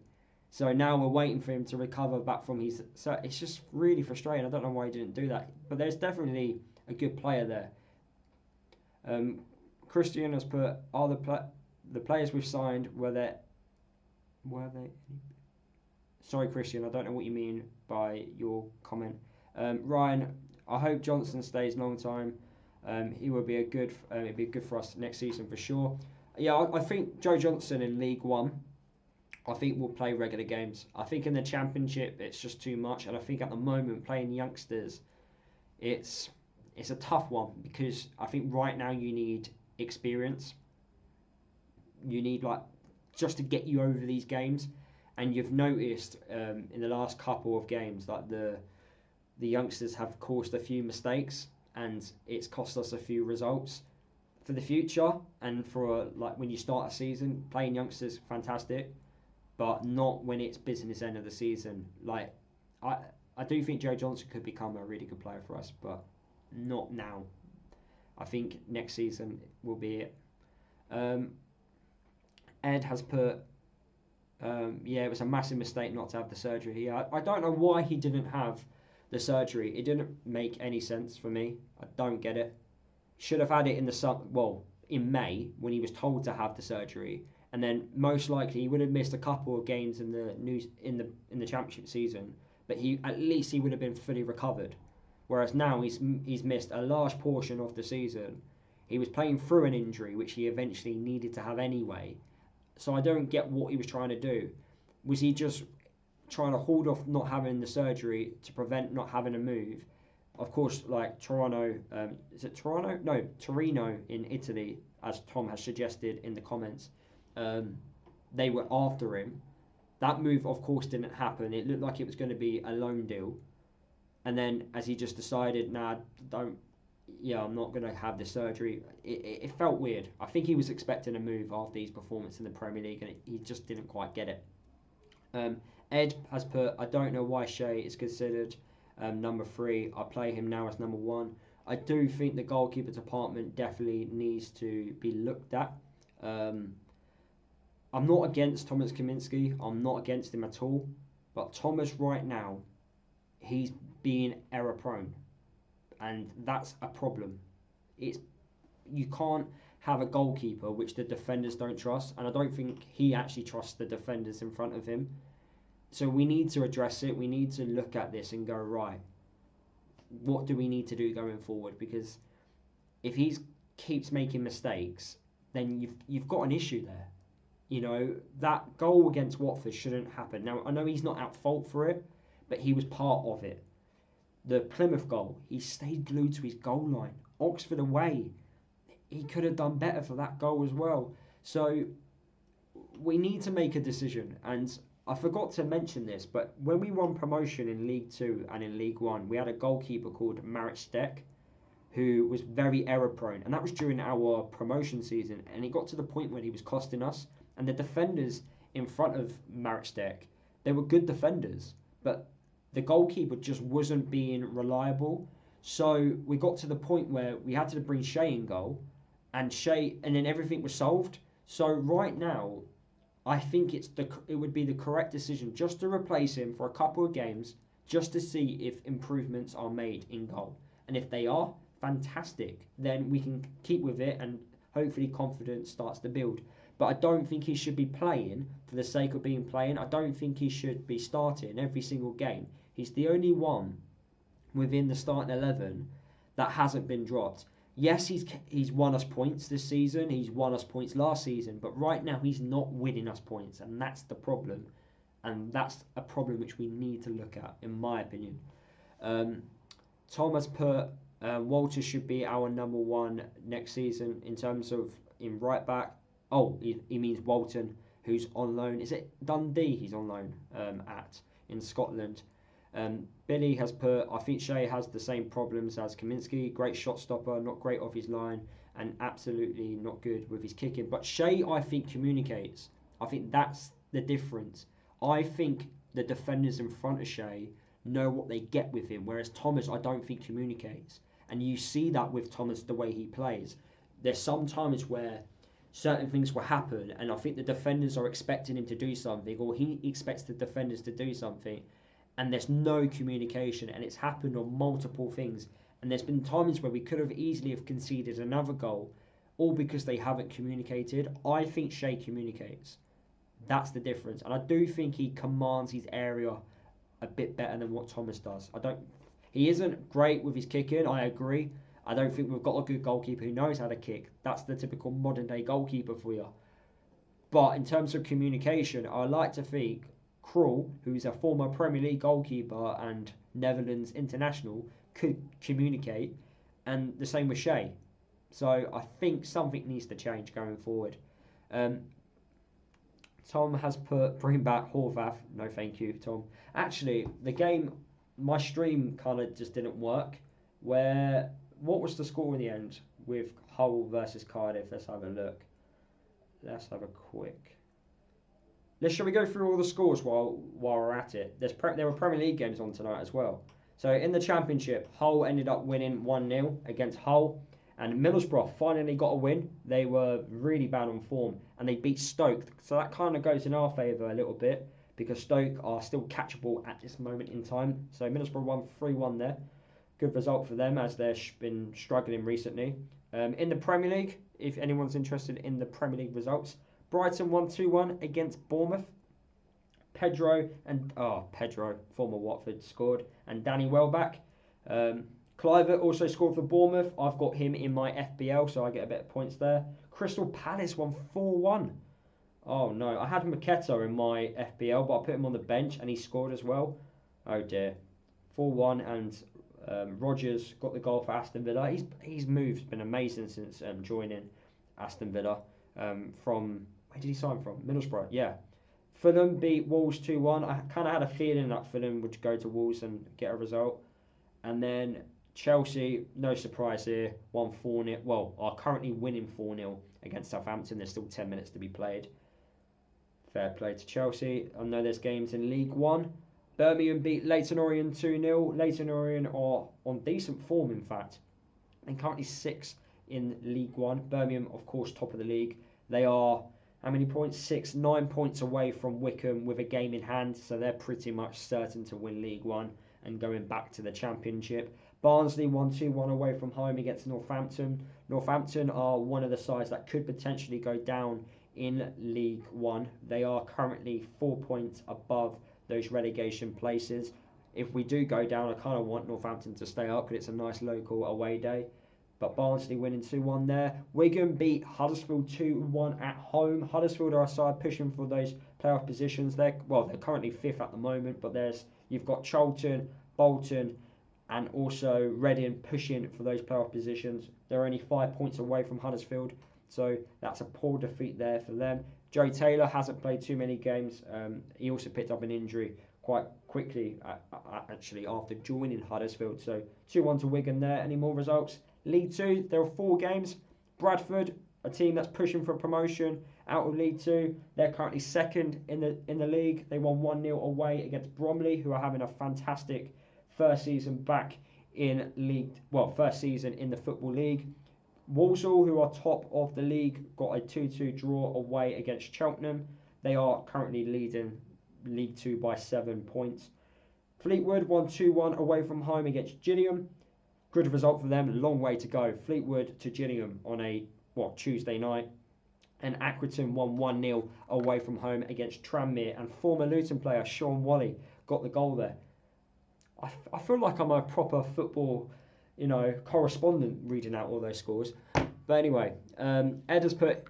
So now we're waiting for him to recover back from his... So it's just really frustrating. I don't know why he didn't do that. But there's definitely a good player there. Christian has put, are the players we've signed, were they... Sorry, Christian, I don't know what you mean by your comment. Ryan, I hope Johnson stays long time. He will be it'd be good for us next season for sure. Yeah, I think Joe Johnson in League One, I think we'll play regular games. I think in the Championship it's just too much, and I think at the moment playing youngsters, it's a tough one because I think right now you need experience. You need just to get you over these games, and you've noticed in the last couple of games that the youngsters have caused a few mistakes, and it's cost us a few results. For the future and for when you start a season, playing youngsters fantastic, but not when it's business end of the season. I do think Joe Johnson could become a really good player for us, but not now. I think next season will be it. Ed has put, it was a massive mistake not to have the surgery. Yeah, I don't know why he didn't have the surgery. It didn't make any sense for me. I don't get it. Should have had it in May when he was told to have the surgery, and then most likely he would have missed a couple of games in the Championship season, but at least he would have been fully recovered. Whereas now he's missed a large portion of the season. He was playing through an injury which he eventually needed to have anyway, So I don't get what he was trying to do. Was he just trying to hold off not having the surgery to prevent not having a move? Of course, like Toronto, is it Toronto? No, Torino in Italy, as Tom has suggested in the comments. They were after him. That move, of course, didn't happen. It looked like it was going to be a loan deal. And then as he just decided, nah, don't, yeah, I'm not going to have the surgery, it felt weird. I think he was expecting a move after his performance in the Premier League, and he just didn't quite get it. Ed has put, I don't know why Shea is considered number 3. I play him now as number 1. I do think the goalkeeper department definitely needs to be looked at. I'm not against Thomas Kaminski. I'm not against him at all. But Thomas right now, he's being error prone. And that's a problem. You can't have a goalkeeper which the defenders don't trust. And I don't think he actually trusts the defenders in front of him. So we need to address it. We need to look at this and go, right, what do we need to do going forward? Because if he keeps making mistakes, then you've got an issue there. You know, that goal against Watford shouldn't happen. Now, I know he's not at fault for it, but he was part of it. The Plymouth goal, he stayed glued to his goal line. Oxford away, he could have done better for that goal as well. So we need to make a decision. And I forgot to mention this, but when we won promotion in League 2 and in League 1, we had a goalkeeper called Marit Steck, who was very error prone. And that was during our promotion season. And it got to the point where he was costing us. And the defenders in front of Marit Steck, they were good defenders. But the goalkeeper just wasn't being reliable. So we got to the point where we had to bring Shea in goal. And then everything was solved. So right now, I think it would be the correct decision just to replace him for a couple of games, just to see if improvements are made in goal. And if they are, fantastic. Then we can keep with it and hopefully confidence starts to build. But I don't think he should be playing for the sake of being playing. I don't think he should be starting every single game. He's the only one within the starting 11 that hasn't been dropped. Yes, he's won us points this season. He's won us points last season. But right now, he's not winning us points. And that's the problem. And that's a problem which we need to look at, in my opinion. Tom has put Walter should be our number 1 next season in terms of in right back. Oh, he means Walton, who's on loan. Is it Dundee he's on loan in Scotland? Billy has put, I think Shea has the same problems as Kaminski. Great shot stopper, not great off his line, and absolutely not good with his kicking. But Shea, I think, communicates. I think that's the difference. I think the defenders in front of Shea know what they get with him, whereas Thomas, I don't think, communicates. And you see that with Thomas, the way he plays. There's some times where certain things will happen, and I think the defenders are expecting him to do something, or he expects the defenders to do something, and there's no communication, and it's happened on multiple things. And there's been times where we could have easily have conceded another goal, all because they haven't communicated. I think Shea communicates. That's the difference, and I do think he commands his area a bit better than what Thomas does. He isn't great with his kicking, I agree. I don't think we've got a good goalkeeper who knows how to kick. That's the typical modern day goalkeeper for you. But in terms of communication, I like to think Krul, who's a former Premier League goalkeeper and Netherlands international, could communicate, and the same with Shea. So I think something needs to change going forward. Tom has put, bring back Horvath. No thank you, Tom. Actually, the game, my stream kind of just didn't work. What was the score in the end with Hull versus Cardiff? Let's have a look. Let's have a quick. Shall we go through all the scores while we're at it? There were Premier League games on tonight as well. So in the Championship, Hull ended up winning 1-0 against Hull. And Middlesbrough finally got a win. They were really bad on form. And they beat Stoke. So that kind of goes in our favour a little bit, because Stoke are still catchable at this moment in time. So Middlesbrough won 3-1 there. Good result for them, as they've been struggling recently. In the Premier League, if anyone's interested in the Premier League results, Brighton won 2-1 against Bournemouth. Pedro, former Watford, scored, and Danny Welbeck. Clivert also scored for Bournemouth. I've got him in my FBL, so I get a bit of points there. Crystal Palace won 4-1 Oh no, I had Maketa in my FPL, but I put him on the bench and he scored as well. Oh dear. 4-1, and Rogers got the goal for Aston Villa. His move's been amazing since joining Aston Villa. From where did he sign from? Middlesbrough. Yeah. Fulham beat Wolves 2-1. I kind of had a feeling that Fulham would go to Wolves and get a result. And then Chelsea, no surprise here, won 4-0. Well, are currently winning 4-0 against Southampton. There's still 10 minutes to be played. Fair play to Chelsea. I know there's games in League One. Birmingham beat Leyton Orient 2-0. Leyton Orient are on decent form, in fact. And currently 6th in League One. Birmingham, of course, top of the league. They are, how many points? 9 points away from Wickham with a game in hand. So they're pretty much certain to win League One and going back to the Championship. Barnsley won 2-1 away from home against Northampton. Northampton are one of the sides that could potentially go down in League One. They are currently 4 points above those relegation places. If we do go down, I kind of want Northampton to stay up because it's a nice local away day. But Barnsley winning 2-1 there. Wigan beat Huddersfield 2-1 at home. Huddersfield are a side pushing for those playoff positions. They're currently 5th at the moment, but you've got Charlton, Bolton, and also Reading pushing for those playoff positions. They're only 5 points away from Huddersfield, so that's a poor defeat there for them. Joe Taylor hasn't played too many games. He also picked up an injury quite quickly, actually, after joining Huddersfield. So 2-1 to Wigan there. Any more results? League Two, there are 4 games. Bradford, a team that's pushing for promotion, out of League Two. They're currently 2nd in the league. They won 1-0 away against Bromley, who are having a fantastic first season back in first season in the Football League. Walsall, who are top of the league, got a 2-2 draw away against Cheltenham. They are currently leading League Two by 7 points. Fleetwood won 2-1 away from home against Gillingham. Good result for them. Long way to go. Fleetwood to Gillingham on a Tuesday night. And Accrington won 1-0 away from home against Tranmere. And former Luton player Sean Wally got the goal there. I feel like I'm a proper football, correspondent reading out all those scores. But anyway, Ed has put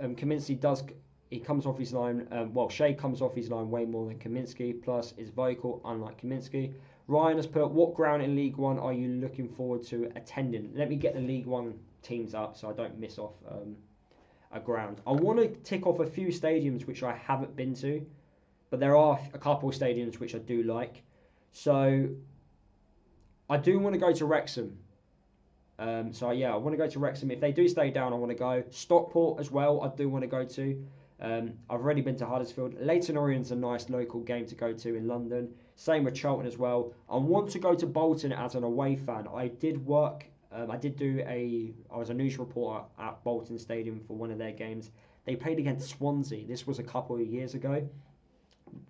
Kaminsky he comes off his line. Shea comes off his line way more than Kaminsky, plus is vocal, unlike Kaminsky. Ryan has put, what ground in League One are you looking forward to attending? Let me get the League One teams up so I don't miss off a ground. I want to tick off a few stadiums which I haven't been to, but there are a couple of stadiums which I do like. So I do want to go to Wrexham. I want to go to Wrexham. If they do stay down, I want to go. Stockport as well, I do want to go to. I've already been to Huddersfield. Leyton Orient's a nice local game to go to in London. Same with Charlton as well. I want to go to Bolton as an away fan. I was a news reporter at Bolton Stadium for one of their games. They played against Swansea. This was a couple of years ago.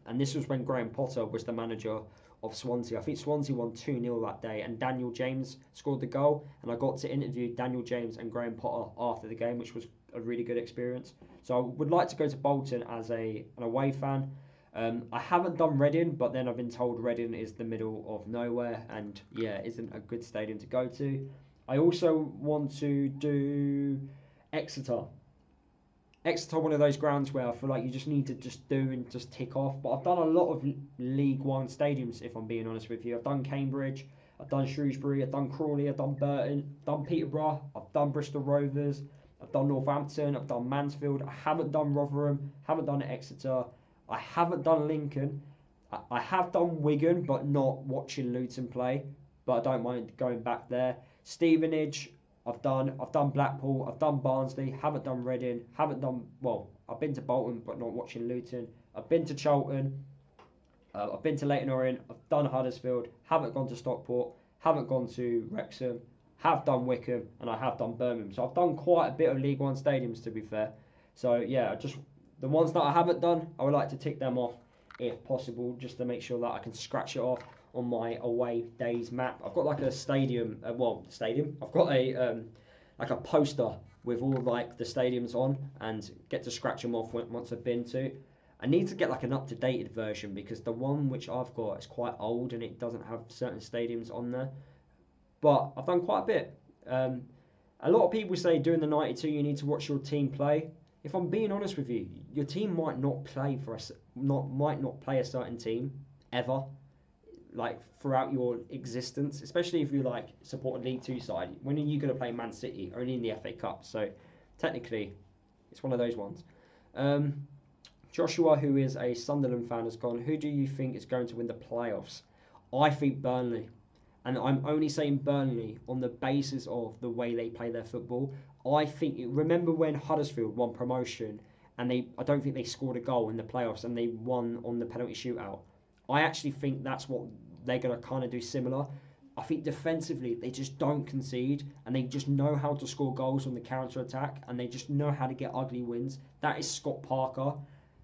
And this was when Graham Potter was the manager of Swansea. I think Swansea won 2-0 that day, and Daniel James scored the goal. And I got to interview Daniel James and Graham Potter after the game, which was a really good experience. So I would like to go to Bolton as an away fan. I haven't done Reading, but then I've been told Reading is the middle of nowhere and isn't a good stadium to go to. I also want to do Exeter. Exeter, one of those grounds where I feel like you just need to just do and just tick off. But I've done a lot of League One stadiums, if I'm being honest with you. I've done Cambridge, I've done Shrewsbury, I've done Crawley, I've done Burton, I've done Peterborough, I've done Bristol Rovers, I've done Northampton, I've done Mansfield. I haven't done Rotherham, haven't done Exeter, I haven't done Lincoln. I have done Wigan, but not watching Luton play. But I don't mind going back there. Stevenage, I've done Blackpool, I've done Barnsley, haven't done Reading, I've been to Bolton, but not watching Luton. I've been to Charlton, I've been to Leyton Orient, I've done Huddersfield, haven't gone to Stockport, haven't gone to Wrexham, have done Wickham, and I have done Birmingham. So I've done quite a bit of League One stadiums, to be fair. So yeah, just the ones that I haven't done, I would like to tick them off if possible, just to make sure that I can scratch it off on my away days map. I've got like a stadium. I've got a poster with all like the stadiums on, and get to scratch them off once I've been to. I need to get like an up-to-date version because the one which I've got is quite old and it doesn't have certain stadiums on there. But I've done quite a bit. A lot of people say doing the 92 you need to watch your team play. if I'm being honest with you, your team might not play for us, might not play a certain team ever, like throughout your existence. Especially if you like support a League Two side. When are you going to play Man City? Only in the FA Cup. So technically, it's one of those ones. Joshua, who is a Sunderland fan, has gone. Who do you think is going to win the playoffs? I think Burnley. And I'm only saying Burnley on the basis of the way they play their football. I think, remember when Huddersfield won promotion and I don't think they scored a goal in the playoffs and they won on the penalty shootout. I actually think that's what they're going to kind of do similar. I think defensively they just don't concede and they just know how to score goals on the counter attack and they just know how to get ugly wins. That is Scott Parker.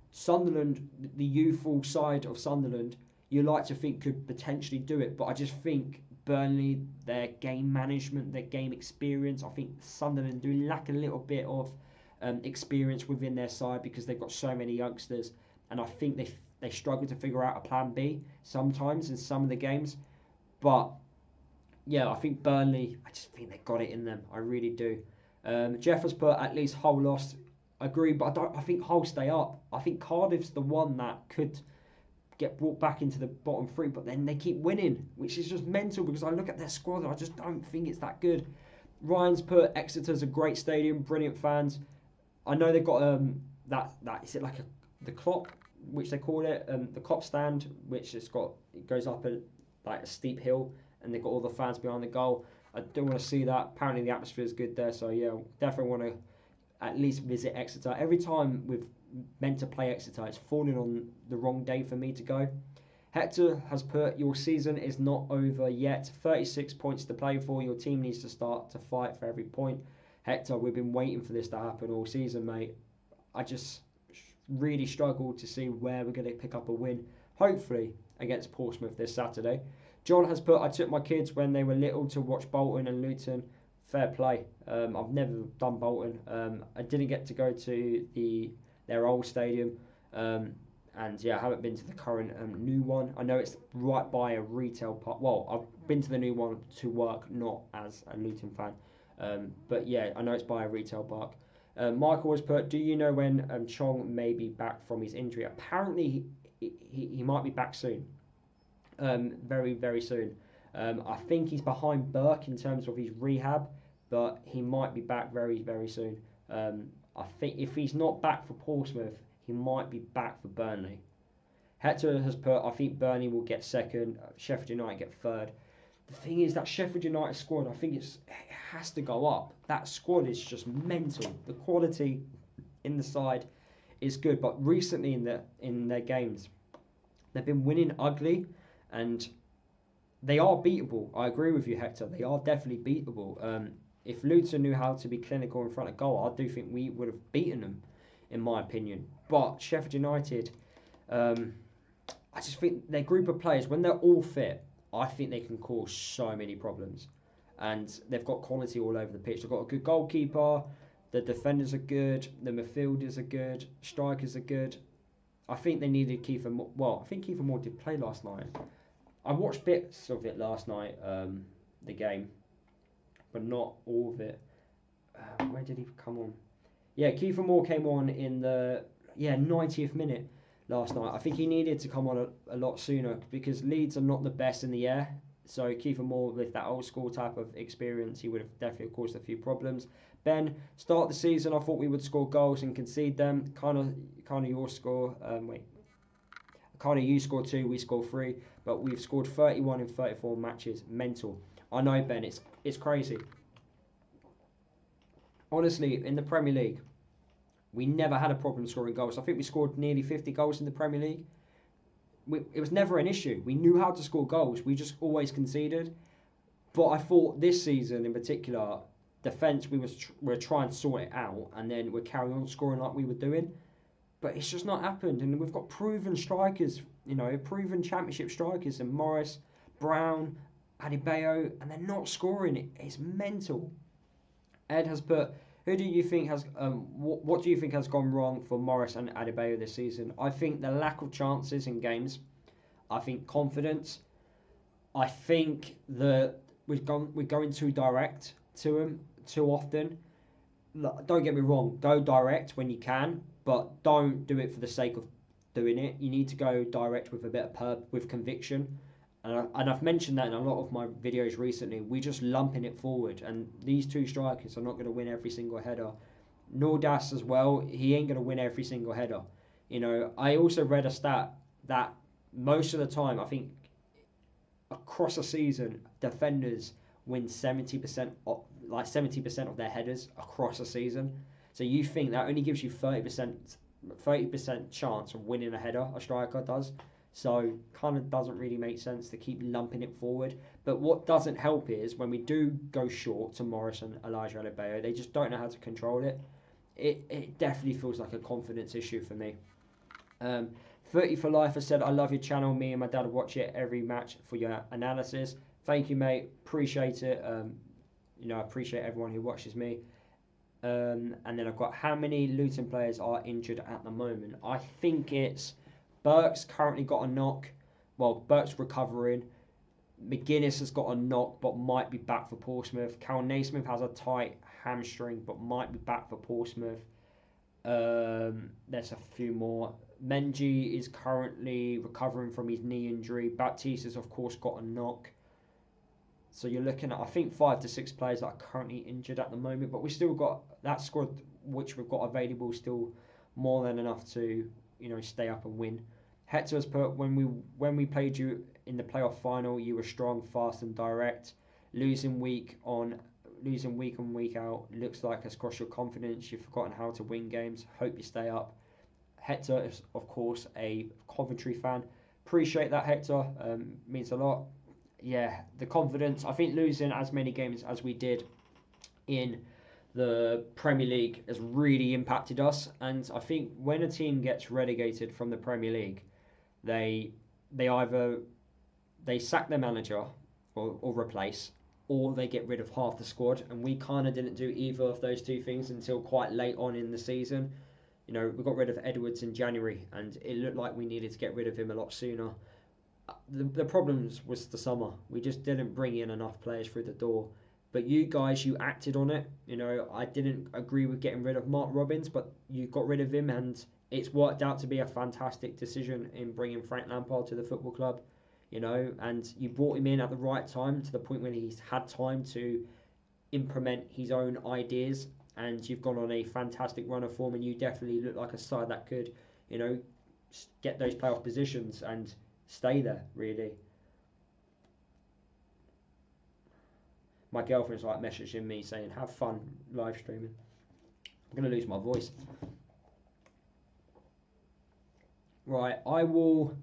Sunderland, the youthful side of Sunderland, you like to think could potentially do it, but I just think Burnley, their game management, their game experience, I think Sunderland do lack a little bit of experience within their side because they've got so many youngsters, and I think they struggle to figure out a plan B sometimes in some of the games. But yeah, I think Burnley, I just think they've got it in them. I really do. Jeff has put at least Hull lost. I agree, but I think Hull stay up. I think Cardiff's the one that could get brought back into the bottom three, but then they keep winning, which is just mental because I look at their squad and I just don't think it's that good. Ryan's put Exeter's a great stadium, brilliant fans. I know they've got that is it like the clock, which they call it, the cop stand, which it goes up like a steep hill, and they've got all the fans behind the goal. I do want to see that. Apparently the atmosphere is good there, so yeah, definitely want to at least visit Exeter. Every time we've meant to play Exeter, it's falling on the wrong day for me to go. Hector has put, your season is not over yet. 36 points to play for. Your team needs to start to fight for every point. Hector, we've been waiting for this to happen all season, mate. I just really struggle to see where we're going to pick up a win. Hopefully against Portsmouth this Saturday. John has put, I took my kids when they were little to watch Bolton and Luton. Fair play. I've never done Bolton. I didn't get to go to their old stadium, and yeah, I haven't been to the current new one. I know it's right by a retail park. Well, I've been to the new one to work, not as a Luton fan, but yeah, I know it's by a retail park. Michael has put, do you know when Chong may be back from his injury? Apparently he might be back soon, very, very soon. I think he's behind Burke in terms of his rehab, but he might be back very, very soon. I think if he's not back for Portsmouth, he might be back for Burnley. Hector has put, I think Burnley will get second, Sheffield United get third. The thing is that Sheffield United squad, I think it has to go up. That squad is just mental. The quality in the side is good, but recently in their games, they've been winning ugly, and they are beatable. I agree with you, Hector. They are definitely beatable. If Luton knew how to be clinical in front of goal, I do think we would have beaten them, in my opinion. But Sheffield United, I just think their group of players, when they're all fit, I think they can cause so many problems. And they've got quality all over the pitch. They've got a good goalkeeper, the defenders are good, the midfielders are good, strikers are good. I think they needed Kiefer Moore. Well, I think Kiefer Moore did play last night. I watched bits of it last night, the game, but not all of it. Where did he come on? Yeah, Kiefer Moore came on in the 90th minute last night. I think he needed to come on a lot sooner because Leeds are not the best in the air. So Kiefer Moore, with that old school type of experience, he would have definitely caused a few problems. Ben, start the season, I thought we would score goals and concede them. Kind of your score. Kind of you score 2, we score 3, but we've scored 31 in 34 matches. Mental. I know, Ben, it's crazy. Honestly, in the Premier League, we never had a problem scoring goals. I think we scored nearly 50 goals in the Premier League. It was never an issue. We knew how to score goals. We just always conceded. But I thought this season in particular, defence, we were trying to sort it out, and then we're carrying on scoring like we were doing. But it's just not happened, and we've got proven strikers, proven championship strikers, and Morris, Brown, Adebayo, and they're not scoring. It's mental. Ed has put, who do you think has, what do you think has gone wrong for Morris and Adebayo this season? I think the lack of chances in games. I think confidence. I think that we're going too direct to them too often. don't get me wrong, go direct when you can, but don't do it for the sake of doing it. You need to go direct with a bit of with conviction. And I've mentioned that in a lot of my videos recently. We're just lumping it forward, and these two strikers are not going to win every single header. Nordas as well, he ain't going to win every single header. You know, I also read a stat that most of the time, I think across a season, defenders win 70% of, like 70% of their headers across a season. So you think that only gives you 30% chance of winning a header, a striker does. So kind of doesn't really make sense to keep lumping it forward. But what doesn't help is when we do go short to Morris and Elijah Adebayo, they just don't know how to control it. It definitely feels like a confidence issue for me. 30 for Life has said, I love your channel. Me and my dad watch it every match for your analysis. Thank you, mate. Appreciate it. You know, I appreciate everyone who watches me. And then I've got how many Luton players are injured at the moment. I think it's Burke's currently got a knock. Well, Burke's recovering. McGuinness has got a knock but might be back for Portsmouth. Cal Naismith has a tight hamstring but might be back for Portsmouth. There's a few more. Menji is currently recovering from his knee injury. Baptiste has of course got a knock. So you're looking at, I think, 5 to 6 players that are currently injured at the moment. But we still got that squad which we've got available still more than enough to, you know, stay up and win. Hector has put, when we played you in the playoff final, you were strong, fast and direct. Losing week in, week out looks like has cost your confidence. You've forgotten how to win games. Hope you stay up. Hector is, of course, a Coventry fan. Appreciate that, Hector. Means a lot. Yeah, the confidence. I think losing as many games as we did in the Premier League has really impacted us. And I think when a team gets relegated from the Premier League, they either sack their manager or replace, or they get rid of half the squad. And we kind of didn't do either of those two things until quite late on in the season. You know, we got rid of Edwards in January, and it looked like we needed to get rid of him a lot sooner. The problems was the summer. We just didn't bring in enough players through the door. But you guys, you acted on it. You know, I didn't agree with getting rid of Mark Robbins, but you got rid of him, and it's worked out to be a fantastic decision in bringing Frank Lampard to the football club. You know, and you brought him in at the right time, to the point when he's had time to implement his own ideas. And you've gone on a fantastic run of form, and you definitely look like a side that could, you know, get those playoff positions and stay there, really. My girlfriend's like messaging me saying, have fun live streaming. I'm going to lose my voice. Right, I will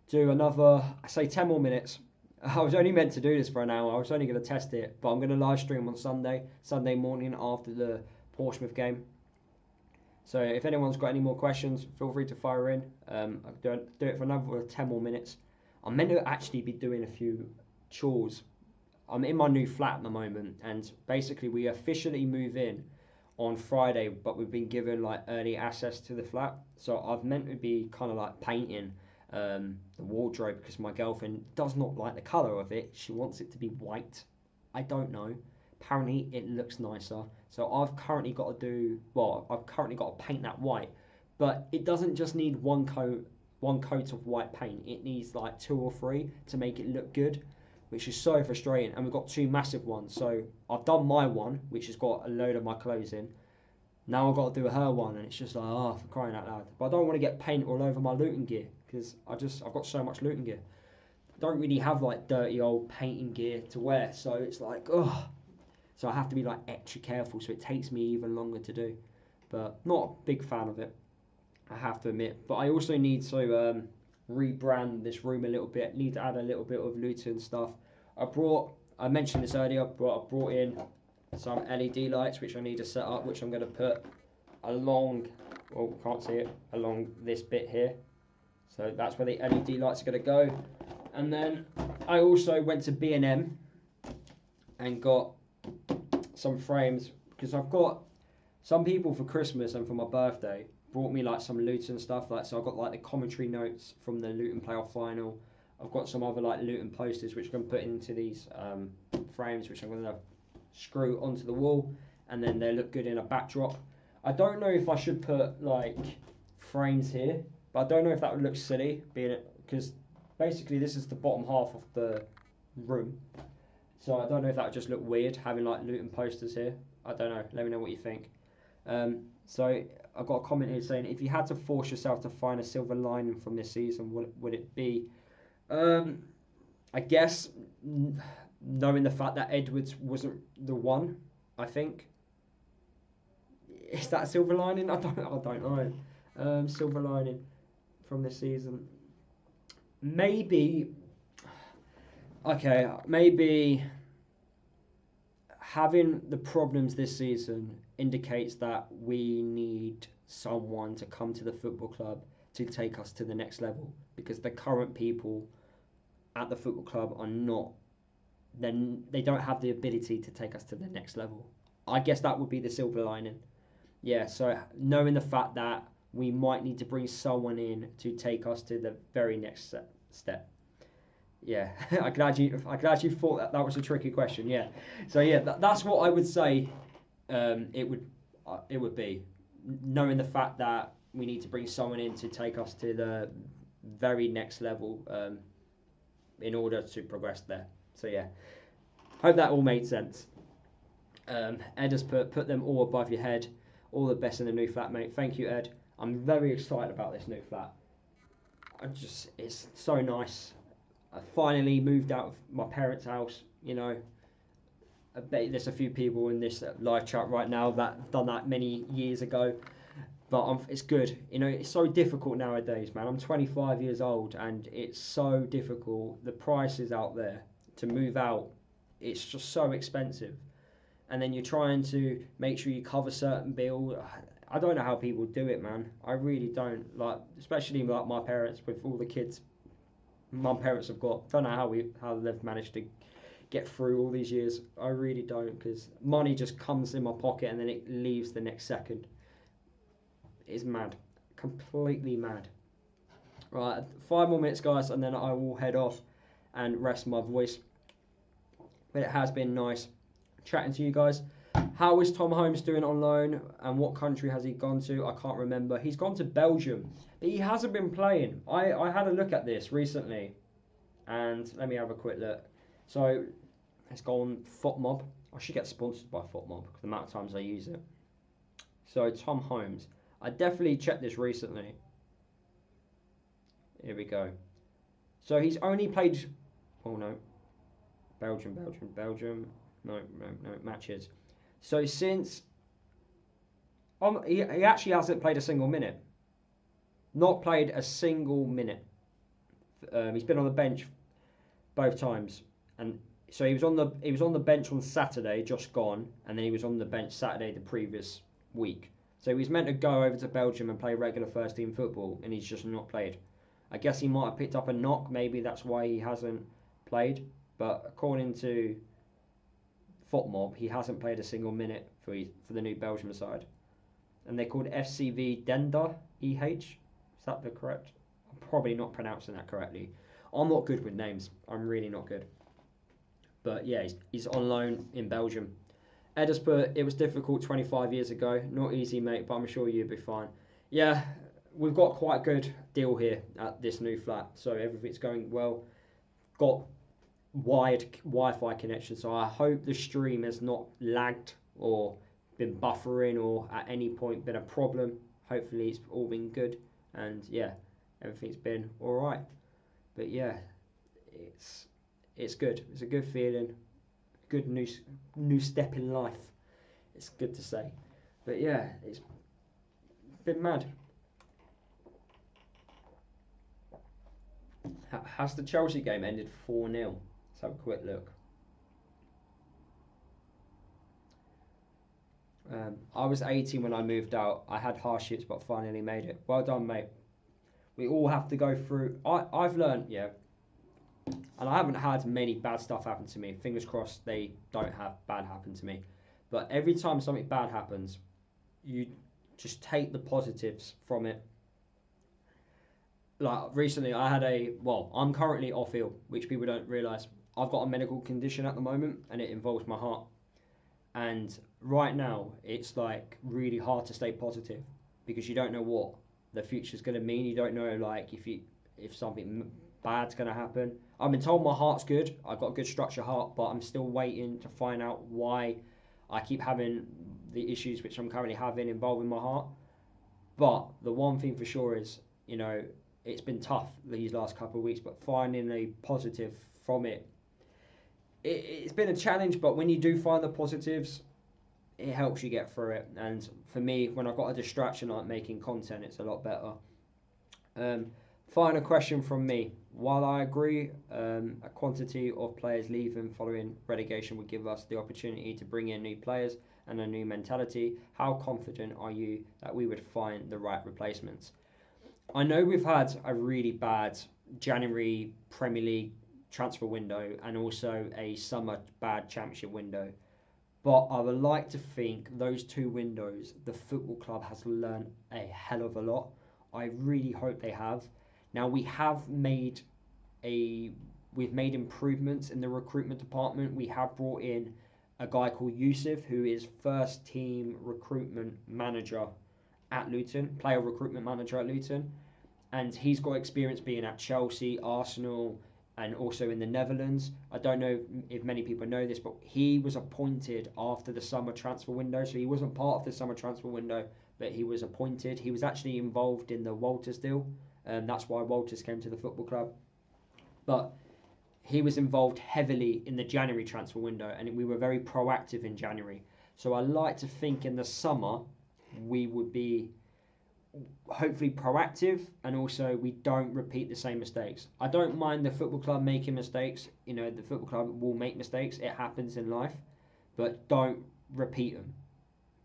do another, I say 10 more minutes. I was only meant to do this for an hour. I was only going to test it, but I'm going to live stream on Sunday morning after the Portsmouth game. So if anyone's got any more questions, feel free to fire in. I'll do it for another 10 more minutes. I'm meant to actually be doing a few chores. I'm in my new flat at the moment, and basically we officially move in on Friday, but we've been given like early access to the flat. So I've meant to be kind of like painting the wardrobe, because my girlfriend does not like the colour of it. She wants it to be white. I don't know. Apparently it looks nicer. So I've currently got to paint that white. But it doesn't just need one coat of white paint. It needs like 2 or 3 to make it look good, which is so frustrating. And we've got 2 massive ones. So I've done my one, which has got a load of my clothes in. Now I've got to do her one, and it's just like, oh, for crying out loud. But I don't want to get paint all over my Luton gear, because I've got so much Luton gear. I don't really have like dirty old painting gear to wear, so it's like, oh. So I have to be like extra careful, so it takes me even longer to do. But not a big fan of it, I have to admit. But I also need to rebrand this room a little bit. Need to add a little bit of Luton stuff. I mentioned this earlier, but I brought in some LED lights which I need to set up, which I'm going to put along, well, can't see it, along this bit here. So that's where the LED lights are going to go. And then I also went to B&M and got some frames, because I've got some people for Christmas and for my birthday brought me like some Luton stuff, like, so I've got like the commentary notes from the Luton playoff final. I've got some other like Luton posters which I'm going to put into these frames, which I'm going to screw onto the wall. and then they look good in a backdrop. I don't know if I should put like frames here, but I don't know if that would look silly, being it because basically this is the bottom half of the room. So I don't know if that would just look weird having like Luton posters here. I don't know. Let me know what you think. So I've got a comment here saying, if you had to force yourself to find a silver lining from this season, what would it be? I guess knowing the fact that Edwards wasn't the one. I think. Is that a silver lining? I don't know. Silver lining from this season. Maybe. Okay, maybe having the problems this season indicates that we need someone to come to the football club to take us to the next level, because the current people at the football club are not, then they don't have the ability to take us to the next level. I guess that would be the silver lining. Yeah, so knowing the fact that we might need to bring someone in to take us to the very next step. Yeah, I'm glad you thought that was a tricky question. Yeah, so yeah, that's what I would say. It would be knowing the fact that we need to bring someone in to take us to the very next level in order to progress there. So yeah, hope that all made sense. Ed has put them all above your head. All the best in the new flat, mate. Thank you, Ed. I'm very excited about this new flat. It's so nice. I finally moved out of my parents' house. You know, I bet there's a few people in this live chat right now that have done that many years ago. But it's good. You know, it's so difficult nowadays, man. I'm 25 years old, and it's so difficult. The prices out there to move out, it's just so expensive. And then you're trying to make sure you cover certain bills. I don't know how people do it, man. I really don't. Like, especially like my parents with all the kids my parents have got. Don't know how they've managed to get through all these years. I really don't, because money just comes in my pocket and then it leaves the next second. It's mad, completely mad. Right, 5 more minutes, guys, and then I will head off and rest my voice. But it has been nice chatting to you guys. How is Tom Holmes doing on loan, and what country has he gone to? I can't remember. He's gone to Belgium, but he hasn't been playing. I had a look at this recently, and let me have a quick look. So it's gone FotMob. I should get sponsored by FotMob because the amount of times I use it. So Tom Holmes. I definitely checked this recently. Here we go. So he's only played... Oh, no. Belgium. No, matches. So since... he actually hasn't played a single minute. Not played a single minute. He's been on the bench both times. And so he was on the bench on Saturday, just gone. And then he was on the bench Saturday the previous week. So he was meant to go over to Belgium and play regular first team football, and he's just not played. I guess he might have picked up a knock, maybe that's why he hasn't played. But according to FotMob, he hasn't played a single minute for the new Belgium side. And they're called FCV Denda, EH. Is that the correct? I'm probably not pronouncing that correctly. I'm not good with names. I'm really not good. But yeah, he's on loan in Belgium. Ed has put, it was difficult 25 years ago. Not easy, mate, but I'm sure you'll be fine. Yeah, we've got quite a good deal here at this new flat, so everything's going well. Got wired Wi-Fi connection, so I hope the stream has not lagged or been buffering or at any point been a problem. Hopefully it's all been good, and yeah, everything's been all right. But yeah, it's good. It's a good feeling. Good new step in life. It's good to say. But yeah, it's been mad. Has the Chelsea game ended 4-0? Let's have a quick look. I was 18 when I moved out. I had hardships but finally made it. Well done, mate. We all have to go through... I've learned, yeah, and I haven't had many bad stuff happen to me. Fingers crossed they don't have bad happen to me. But every time something bad happens, you just take the positives from it. Like recently I had I'm currently off ill, which people don't realise. I've got a medical condition at the moment and it involves my heart. And right now, it's like really hard to stay positive because you don't know what the future's going to mean. You don't know like if something bad's going to happen. I've been told my heart's good. I've got a good structure heart, but I'm still waiting to find out why I keep having the issues which I'm currently having involving my heart. But the one thing for sure is, it's been tough these last couple of weeks, but finding a positive from it's been a challenge. But when you do find the positives, it helps you get through it. And for me, when I've got a distraction like making content, it's a lot better. Final question from me. While I agree a quantity of players leaving following relegation would give us the opportunity to bring in new players and a new mentality, how confident are you that we would find the right replacements? I know we've had a really bad January Premier League transfer window and also a summer bad championship window. But I would like to think those two windows, the football club has learned a hell of a lot. I really hope they have. Now we've made improvements in the recruitment department. We have brought in a guy called Yusuf, who is first team recruitment manager at Luton, player recruitment manager at Luton, and he's got experience being at Chelsea, Arsenal, and also in the Netherlands. I don't know if many people know this, but he was appointed after the summer transfer window, so he wasn't part of the summer transfer window, but he was appointed. He was actually involved in the Walters deal, and that's why Walters came to the football club. But he was involved heavily in the January transfer window, and we were very proactive in January. So I like to think in the summer we would be hopefully proactive, and also we don't repeat the same mistakes. I don't mind the football club making mistakes. The football club will make mistakes. It happens in life, but don't repeat them.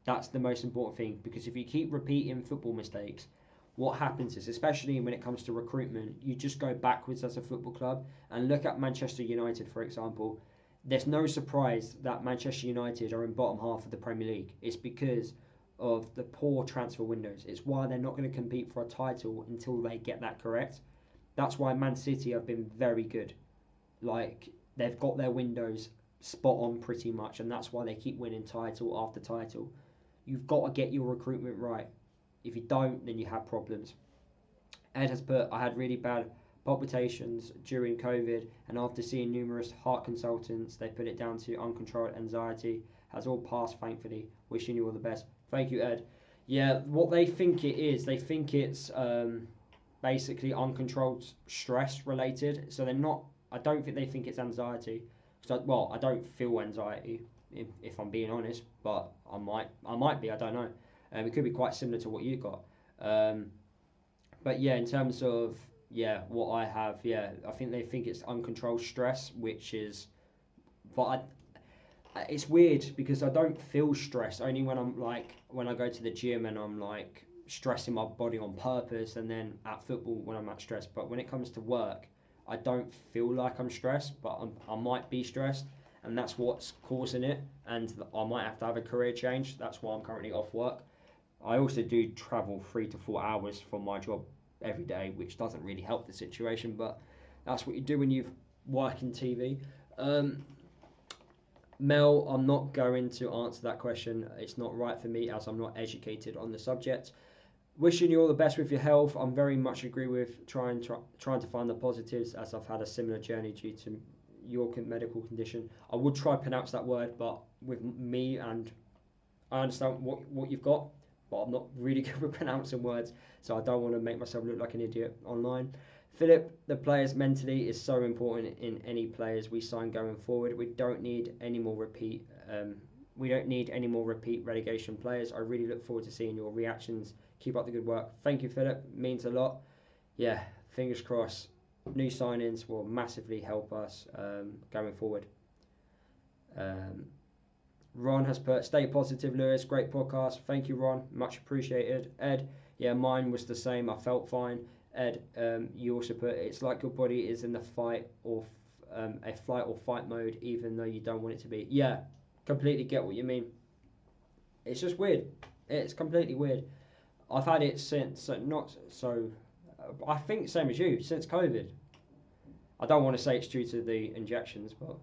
That's the most important thing, because if you keep repeating football mistakes, what happens is, especially when it comes to recruitment, you just go backwards as a football club. And look at Manchester United, for example. There's no surprise that Manchester United are in bottom half of the Premier League. It's because of the poor transfer windows. It's why they're not going to compete for a title until they get that correct. That's why Man City have been very good. Like, they've got their windows spot on pretty much, and that's why they keep winning title after title. You've got to get your recruitment right. If you don't, then you have problems. Ed has put, I had really bad palpitations during COVID, and after seeing numerous heart consultants, they put it down to uncontrolled anxiety. Has all passed, thankfully. Wishing you all the best. Thank you, Ed. Yeah, what they think it is, they think it's basically uncontrolled stress related. So they're not, I don't think they think it's anxiety. Well, I don't feel anxiety, if I'm being honest, but I might be, I don't know. It could be quite similar to what you got. But yeah, in terms of, what I have, I think they think it's uncontrolled stress, which is, but it's weird because I don't feel stressed, only when I go to the gym and I'm like stressing my body on purpose, and then at football when I'm at stress. But when it comes to work, I don't feel like I'm stressed, but I might be stressed, and that's what's causing it, and I might have to have a career change. That's why I'm currently off work. I also do travel 3 to 4 hours for my job every day, which doesn't really help the situation, but that's what you do when you work in TV. Mel, I'm not going to answer that question. It's not right for me, as I'm not educated on the subject. Wishing you all the best with your health. I'm very much agree with trying to find the positives, as I've had a similar journey due to your medical condition. I would try to pronounce that word, but with me, and I understand what you've got, but I'm not really good with pronouncing words, so I don't want to make myself look like an idiot online. Philip, the players mentally is so important in any players we sign going forward. We don't need any more repeat. We don't need any more repeat relegation players. I really look forward to seeing your reactions. Keep up the good work. Thank you, Philip. Means a lot. Yeah, fingers crossed. New signings will massively help us going forward. Ron has put, stay positive, Lewis. Great podcast. Thank you, Ron. Much appreciated. Ed, yeah, mine was the same. I felt fine. Ed, you also put, it's like your body is in the fight or a flight or fight mode, even though you don't want it to be. Yeah, completely get what you mean. It's just weird. It's completely weird. I've had it since, I think same as you, since COVID. I don't want to say it's due to the injections, but,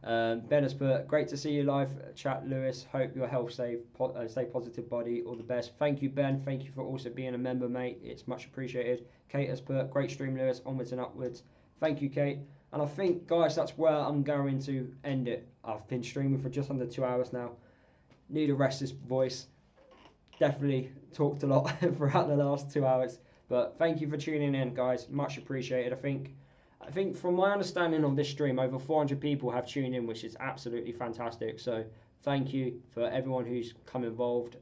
Ben has put, great to see you live chat, Lewis. Hope your health stay positive, buddy. All the best. Thank you, Ben. Thank you for also being a member, mate. It's much appreciated. Kate has put, great stream, Lewis. Onwards and upwards. Thank you, Kate. And I think, guys, that's where I'm going to end it. I've been streaming for just under 2 hours now. Need to rest this voice. Definitely talked a lot throughout the last 2 hours. But thank you for tuning in, guys. Much appreciated. I think from my understanding of this stream, over 400 people have tuned in, which is absolutely fantastic. So thank you for everyone who's come involved,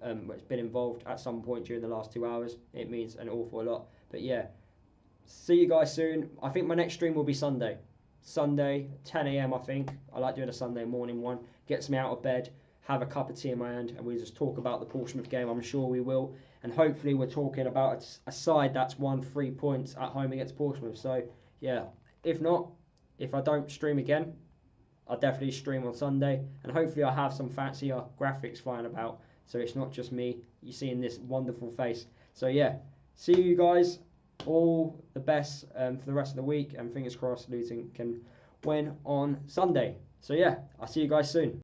been involved at some point during the last 2 hours. It means an awful lot. But yeah, see you guys soon. I think my next stream will be Sunday. Sunday, 10 a.m. I think. I like doing a Sunday morning one. Gets me out of bed, have a cup of tea in my hand, and we just talk about the Portsmouth game. I'm sure we will. And hopefully we're talking about a side that's won 3 points at home against Portsmouth. So yeah, if not, if I don't stream again, I'll definitely stream on Sunday. And hopefully I have some fancier graphics flying about, so it's not just me. You're seeing this wonderful face. So yeah, see you guys. All the best for the rest of the week, and fingers crossed Luton can win on Sunday. So yeah, I'll see you guys soon.